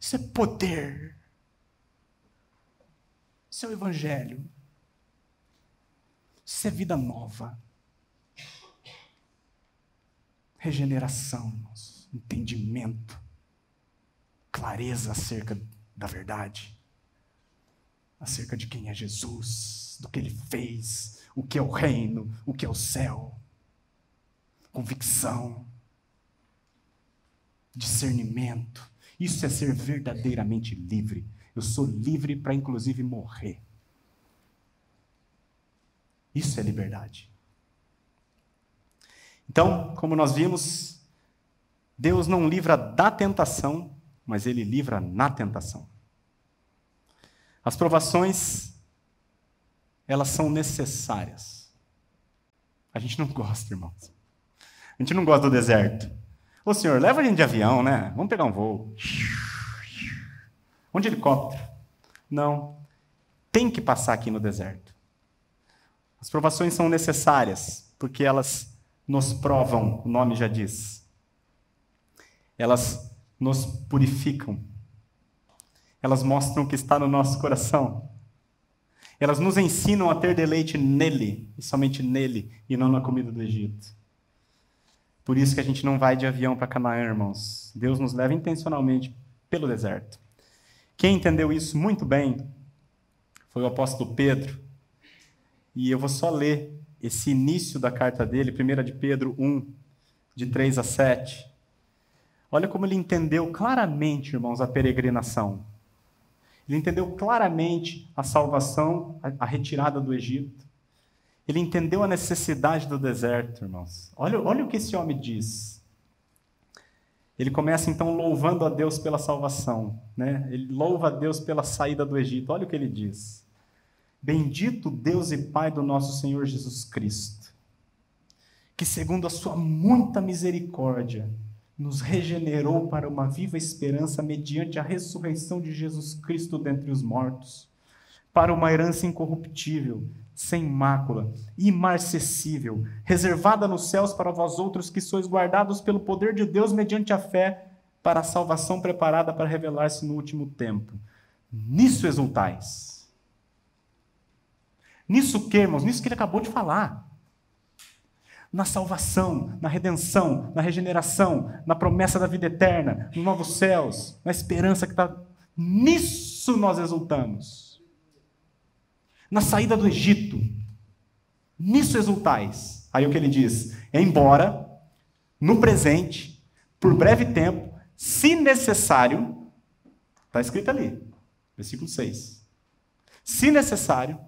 Isso é poder. Isso é o Evangelho. Isso é vida nova. Regeneração, irmãos. Entendimento. Clareza acerca da verdade. Acerca de quem é Jesus. Do que Ele fez. O que é o reino. O que é o céu. Convicção. Discernimento. Isso é ser verdadeiramente livre. Eu sou livre para, inclusive, morrer. Isso é liberdade. Então, como nós vimos, Deus não livra da tentação, mas Ele livra na tentação. As provações, elas são necessárias. A gente não gosta, irmãos. A gente não gosta do deserto. Ô Senhor, leva a gente de avião, né? Vamos pegar um voo. Vamos de helicóptero. Não. Tem que passar aqui no deserto. As provações são necessárias, porque elas nos provam, o nome já diz. Elas nos purificam. Elas mostram o que está no nosso coração. Elas nos ensinam a ter deleite nele, e somente nele, e não na comida do Egito. Por isso que a gente não vai de avião para Canaã, irmãos. Deus nos leva intencionalmente pelo deserto. Quem entendeu isso muito bem foi o apóstolo Pedro. E eu vou só ler esse início da carta dele, 1 de Pedro 1, de 3 a 7. Olha como ele entendeu claramente, irmãos, a peregrinação. Ele entendeu claramente a salvação, a retirada do Egito. Ele entendeu a necessidade do deserto, irmãos. Olha o que esse homem diz. Ele começa, então, louvando a Deus pela salvação, né? Ele louva a Deus pela saída do Egito. Olha o que ele diz. Bendito Deus e Pai do nosso Senhor Jesus Cristo, que segundo a sua muita misericórdia, nos regenerou para uma viva esperança mediante a ressurreição de Jesus Cristo dentre os mortos, para uma herança incorruptível, sem mácula, imarcessível, reservada nos céus para vós outros que sois guardados pelo poder de Deus mediante a fé, para a salvação preparada para revelar-se no último tempo. Nisso exultais. Nisso que, irmãos? Nisso que ele acabou de falar. Na salvação, na redenção, na regeneração, na promessa da vida eterna, nos novos céus, na esperança que está... Nisso nós exultamos. Na saída do Egito. Nisso exultais. Aí o que ele diz? Embora, no presente, por breve tempo, se necessário, está escrito ali, versículo 6. Se necessário,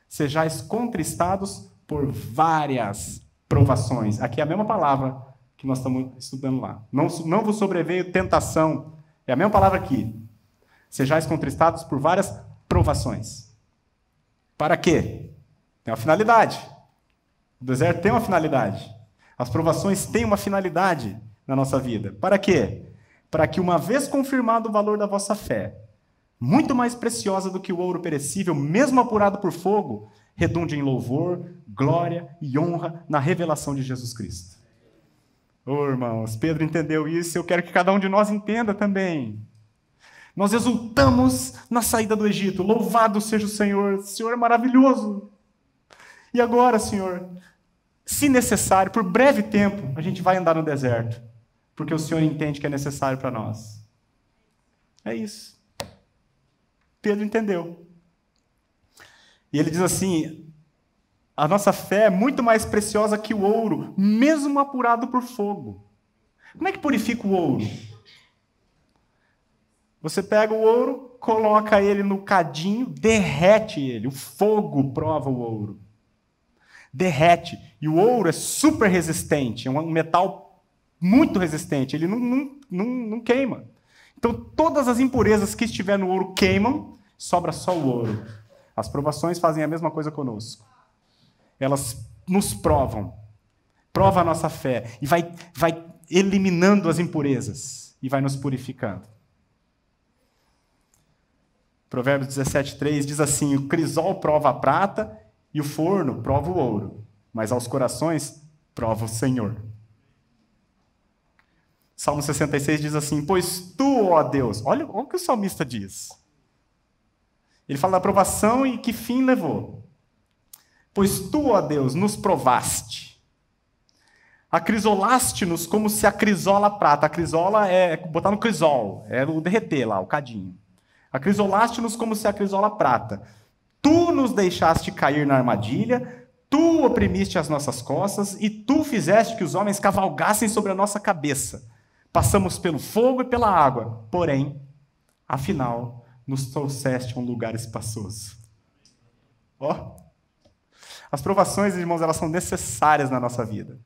sejais contristados por várias provações. Aqui é a mesma palavra que nós estamos estudando lá. Não vos sobreveio tentação. É a mesma palavra aqui. Sejais contristados por várias provações. Para quê? Tem uma finalidade. O deserto tem uma finalidade. As provações têm uma finalidade na nossa vida. Para quê? Para que, uma vez confirmado o valor da vossa fé, muito mais preciosa do que o ouro perecível, mesmo apurado por fogo, redunde em louvor, glória e honra na revelação de Jesus Cristo. Ô, irmãos, Pedro entendeu isso, eu quero que cada um de nós entenda também. Nós exultamos na saída do Egito, louvado seja o Senhor é maravilhoso. E agora, Senhor, se necessário, por breve tempo, a gente vai andar no deserto, porque o Senhor entende que é necessário para nós. É isso. Pedro entendeu. E ele diz assim: a nossa fé é muito mais preciosa que o ouro, mesmo apurado por fogo. Como é que purifica o ouro? Você pega o ouro, coloca ele no cadinho, derrete ele. O fogo prova o ouro. Derrete. E o ouro é super resistente, é um metal muito resistente. Ele não queima. Então, todas as impurezas que estiver no ouro queimam, sobra só o ouro. As provações fazem a mesma coisa conosco. Elas nos provam. Prova a nossa fé. E vai eliminando as impurezas. E vai nos purificando. Provérbios 17:3 diz assim: o crisol prova a prata e o forno prova o ouro, mas aos corações prova o Senhor. Salmo 66 diz assim: pois tu, ó Deus, olha o que o salmista diz. Ele fala da provação e que fim levou. Pois tu, ó Deus, nos provaste. Acrisolaste-nos como se acrisola a prata. A crisola é botar no crisol, é o derreter lá, o cadinho. Acrisolaste-nos como se acrisola a prata. Tu nos deixaste cair na armadilha, tu oprimiste as nossas costas e tu fizeste que os homens cavalgassem sobre a nossa cabeça. Passamos pelo fogo e pela água, porém, afinal, nos trouxeste a um lugar espaçoso. Ó, as provações, irmãos, elas são necessárias na nossa vida.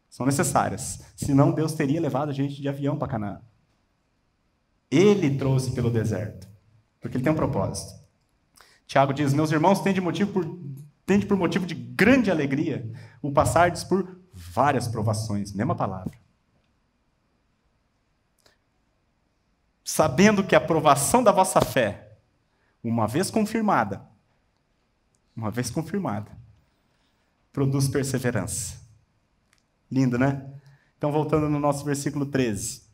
São necessárias. Senão, Deus teria levado a gente de avião para Canaã. Ele trouxe pelo deserto, porque ele tem um propósito. Tiago diz: meus irmãos, tende por motivo de grande alegria o passardes por várias provações, mesma palavra. Sabendo que a provação da vossa fé, uma vez confirmada, produz perseverança. Lindo, né? Então, voltando no nosso versículo 13.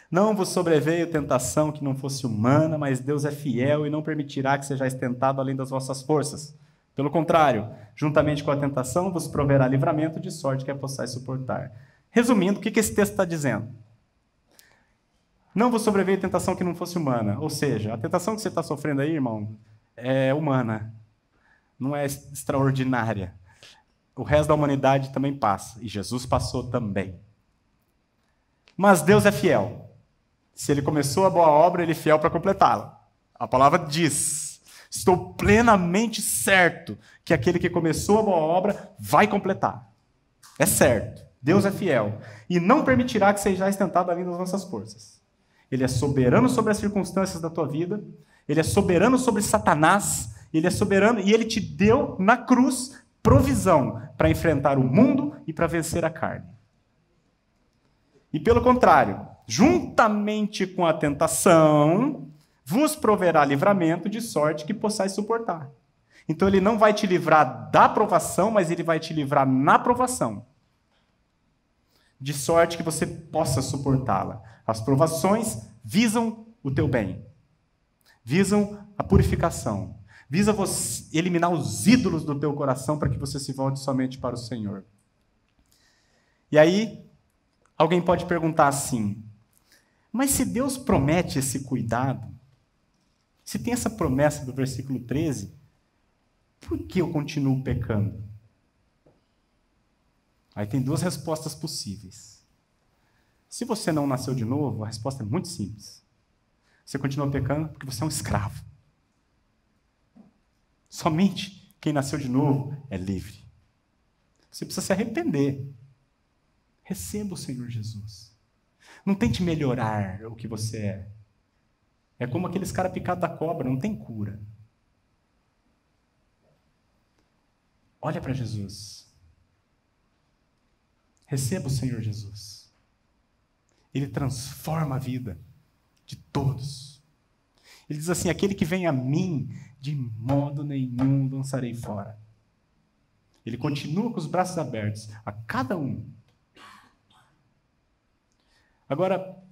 Não vos sobreveio tentação que não fosse humana, mas Deus é fiel e não permitirá que sejais tentado além das vossas forças. Pelo contrário, juntamente com a tentação, vos proverá livramento de sorte que a possais suportar. Resumindo, o que esse texto está dizendo? Não vos sobreveio tentação que não fosse humana. Ou seja, a tentação que você está sofrendo aí, irmão, é humana. Não é extraordinária. O resto da humanidade também passa. E Jesus passou também. Mas Deus é fiel. Se ele começou a boa obra, ele é fiel para completá-la. A palavra diz: estou plenamente certo que aquele que começou a boa obra vai completar. É certo. Deus é fiel. E não permitirá que sejais tentado além das nossas forças. Ele é soberano sobre as circunstâncias da tua vida. Ele é soberano sobre Satanás. Ele é soberano e ele te deu na cruz provisão para enfrentar o mundo e para vencer a carne. E pelo contrário, juntamente com a tentação, vos proverá livramento de sorte que possais suportar. Então ele não vai te livrar da provação, mas ele vai te livrar na provação. De sorte que você possa suportá-la. As provações visam o teu bem. Visam a purificação. Visa você eliminar os ídolos do teu coração para que você se volte somente para o Senhor. E aí, alguém pode perguntar assim: mas se Deus promete esse cuidado, se tem essa promessa do versículo 13, por que eu continuo pecando? Aí tem duas respostas possíveis. Se você não nasceu de novo, a resposta é muito simples. Você continua pecando porque você é um escravo. Somente quem nasceu de novo é livre. Você precisa se arrepender. Receba o Senhor Jesus. Não tente melhorar o que você é. É como aqueles caras picados da cobra, não tem cura. Olha para Jesus. Receba o Senhor Jesus. Ele transforma a vida de todos. Ele diz assim: aquele que vem a mim, de modo nenhum lançarei fora. Ele continua com os braços abertos a cada um. Agora,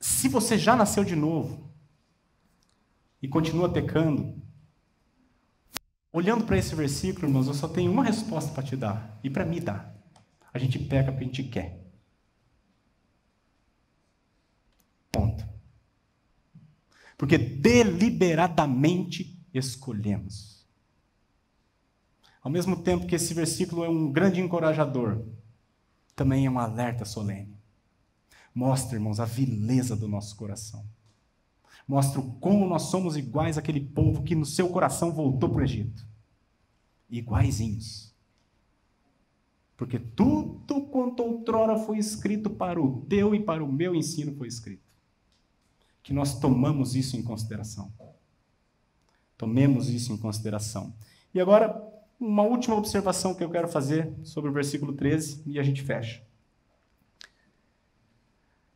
se você já nasceu de novo e continua pecando, olhando para esse versículo, irmãos, eu só tenho uma resposta para te dar, e para mim dar. A gente peca porque a gente quer. Ponto. Porque deliberadamente escolhemos. Ao mesmo tempo que esse versículo é um grande encorajador, também é um alerta solene. Mostra, irmãos, a vileza do nosso coração. Mostra como nós somos iguais àquele povo que no seu coração voltou para o Egito. Iguaizinhos. Porque tudo quanto outrora foi escrito para o teu e para o meu ensino foi escrito. Que nós tomamos isso em consideração. Tomemos isso em consideração. E agora, uma última observação que eu quero fazer sobre o versículo 13 e a gente fecha.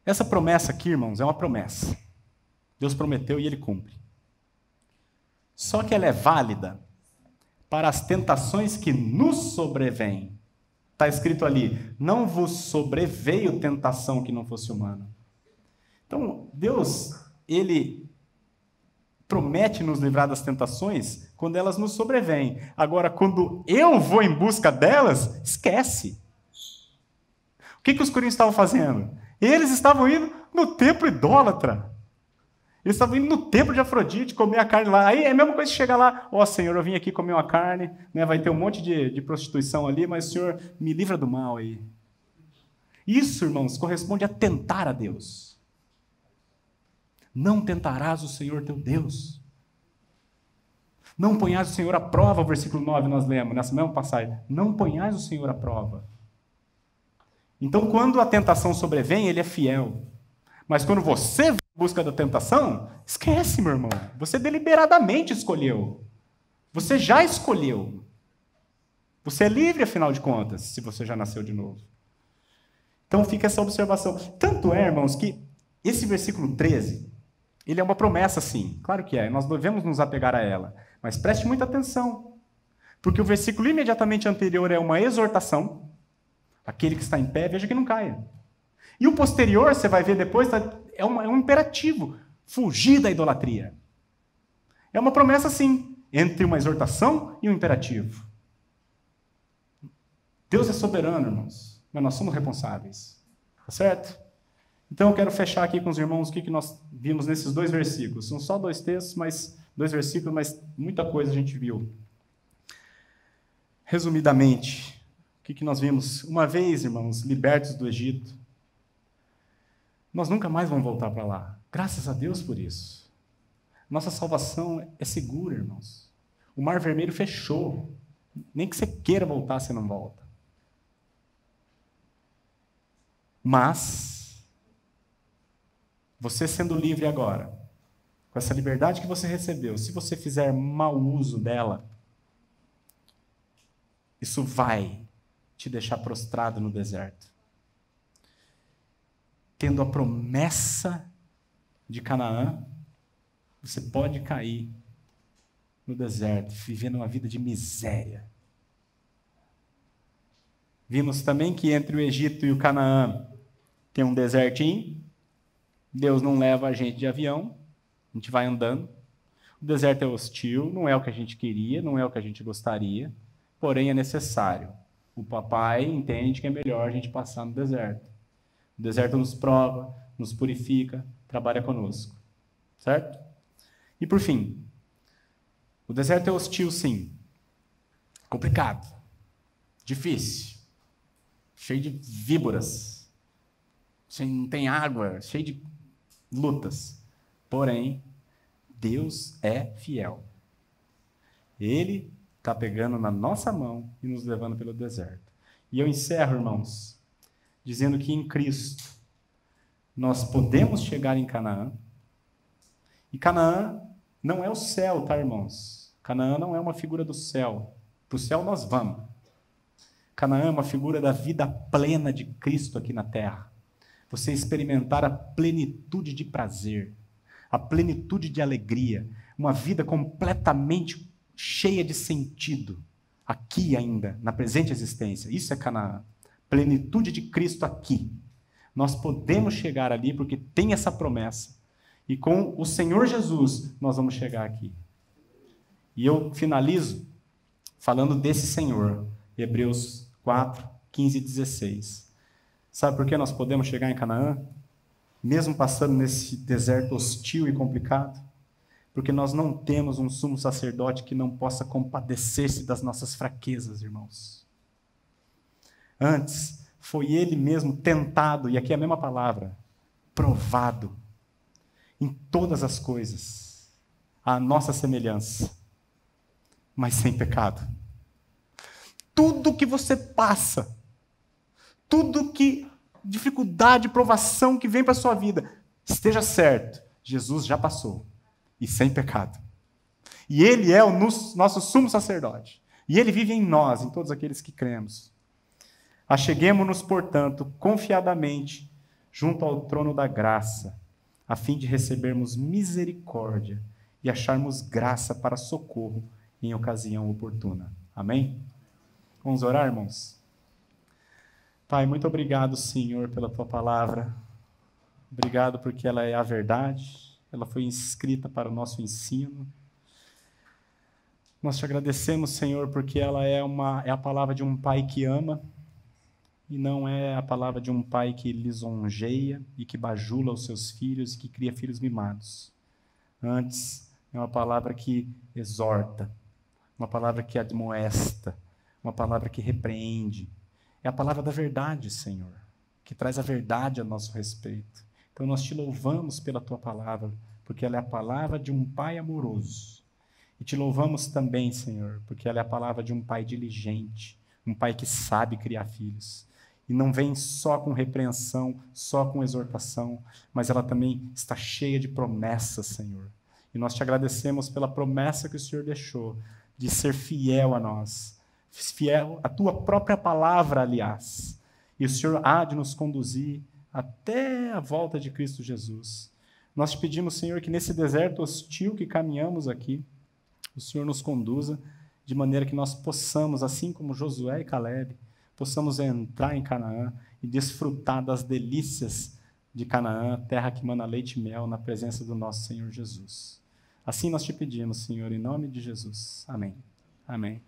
Essa promessa aqui, irmãos, é uma promessa. Deus prometeu e Ele cumpre. Só que ela é válida para as tentações que nos sobrevêm. Está escrito ali, não vos sobreveio tentação que não fosse humana. Então, Deus, Ele promete nos livrar das tentações quando elas nos sobrevêm. Agora, quando eu vou em busca delas, esquece. O que os coríntios estavam fazendo? Eles estavam indo no templo idólatra. Eles estavam indo no templo de Afrodite comer a carne lá. Aí é a mesma coisa que chegar lá, ó Senhor, eu vim aqui comer uma carne, né? Vai ter um monte de prostituição ali, mas o Senhor me livra do mal aí. Isso, irmãos, corresponde a tentar a Deus. Não tentarás o Senhor teu Deus. Não ponhais o Senhor à prova, o versículo 9 nós lemos, nessa mesma passagem. Não ponhais o Senhor à prova. Então, quando a tentação sobrevém, Ele é fiel. Mas quando você vai em busca da tentação, esquece, meu irmão. Você deliberadamente escolheu. Você já escolheu. Você é livre, afinal de contas, se você já nasceu de novo. Então, fica essa observação. Tanto é, irmãos, que esse versículo 13, ele é uma promessa, sim. Claro que é, nós devemos nos apegar a ela. Mas preste muita atenção. Porque o versículo imediatamente anterior é uma exortação. Aquele que está em pé, veja que não caia. E o posterior, você vai ver depois, é um imperativo. Fugir da idolatria. É uma promessa, sim, entre uma exortação e um imperativo. Deus é soberano, irmãos, mas nós somos responsáveis. Tá certo? Então eu quero fechar aqui com os irmãos o que nós vimos nesses dois versículos. São só dois textos, dois versículos, mas muita coisa a gente viu. Resumidamente, o que nós vimos? Uma vez, irmãos, libertos do Egito, nós nunca mais vamos voltar para lá. Graças a Deus por isso. Nossa salvação é segura, irmãos. O Mar Vermelho fechou. Nem que você queira voltar, você não volta. Mas, você sendo livre agora, com essa liberdade que você recebeu, se você fizer mau uso dela, isso vai te deixar prostrado no deserto. Tendo a promessa de Canaã, você pode cair no deserto, vivendo uma vida de miséria. Vimos também que entre o Egito e o Canaã tem um desertinho. Deus não leva a gente de avião, a gente vai andando. O deserto é hostil, não é o que a gente queria, não é o que a gente gostaria, porém é necessário. O papai entende que é melhor a gente passar no deserto. O deserto nos prova, nos purifica, trabalha conosco. Certo? E por fim, o deserto é hostil, sim. Complicado. Difícil. Cheio de víboras. Não tem água, cheio de lutas. Porém, Deus é fiel. Ele está pegando na nossa mão e nos levando pelo deserto. E eu encerro, irmãos, dizendo que em Cristo nós podemos chegar em Canaã. E Canaã não é o céu, tá, irmãos? Canaã não é uma figura do céu. Para o céu nós vamos. Canaã é uma figura da vida plena de Cristo aqui na terra. Você experimentar a plenitude de prazer, a plenitude de alegria, uma vida completamente cheia de sentido, aqui ainda, na presente existência. Isso é Canaã. Plenitude de Cristo aqui. Nós podemos chegar ali porque tem essa promessa. E com o Senhor Jesus, nós vamos chegar aqui. E eu finalizo falando desse Senhor, Hebreus 4, 15 e 16. Sabe por que nós podemos chegar em Canaã? Mesmo passando nesse deserto hostil e complicado? porque nós não temos um sumo sacerdote que não possa compadecer-se das nossas fraquezas, irmãos. Antes, foi ele mesmo tentado, e aqui é a mesma palavra, provado em todas as coisas, à nossa semelhança, mas sem pecado. Tudo que você passa, tudo que dificuldade, provação que vem para a sua vida, esteja certo, Jesus já passou, e sem pecado. E ele é o nosso sumo sacerdote. E ele vive em nós, em todos aqueles que cremos. Acheguemo-nos, portanto, confiadamente junto ao trono da graça, a fim de recebermos misericórdia e acharmos graça para socorro em ocasião oportuna. Amém? Vamos orar, irmãos? Pai, muito obrigado, Senhor, pela tua palavra. Obrigado porque ela é a verdade, ela foi escrita para o nosso ensino. Nós te agradecemos, Senhor, porque ela é a palavra de um pai que ama, e não é a palavra de um pai que lisonjeia e que bajula os seus filhos e que cria filhos mimados. Antes, é uma palavra que exorta, uma palavra que admoesta, uma palavra que repreende. É a palavra da verdade, Senhor, que traz a verdade a nosso respeito. Então nós te louvamos pela tua palavra, porque ela é a palavra de um pai amoroso. E te louvamos também, Senhor, porque ela é a palavra de um pai diligente, um pai que sabe criar filhos. E não vem só com repreensão, só com exortação, mas ela também está cheia de promessas, Senhor. E nós te agradecemos pela promessa que o Senhor deixou de ser fiel a nós, fiel à tua própria palavra, aliás. E o Senhor há de nos conduzir até a volta de Cristo Jesus. Nós te pedimos, Senhor, que nesse deserto hostil que caminhamos aqui, o Senhor nos conduza de maneira que nós possamos, assim como Josué e Calebe, possamos entrar em Canaã e desfrutar das delícias de Canaã, terra que mana leite e mel, na presença do nosso Senhor Jesus. Assim nós te pedimos, Senhor, em nome de Jesus. Amém. Amém.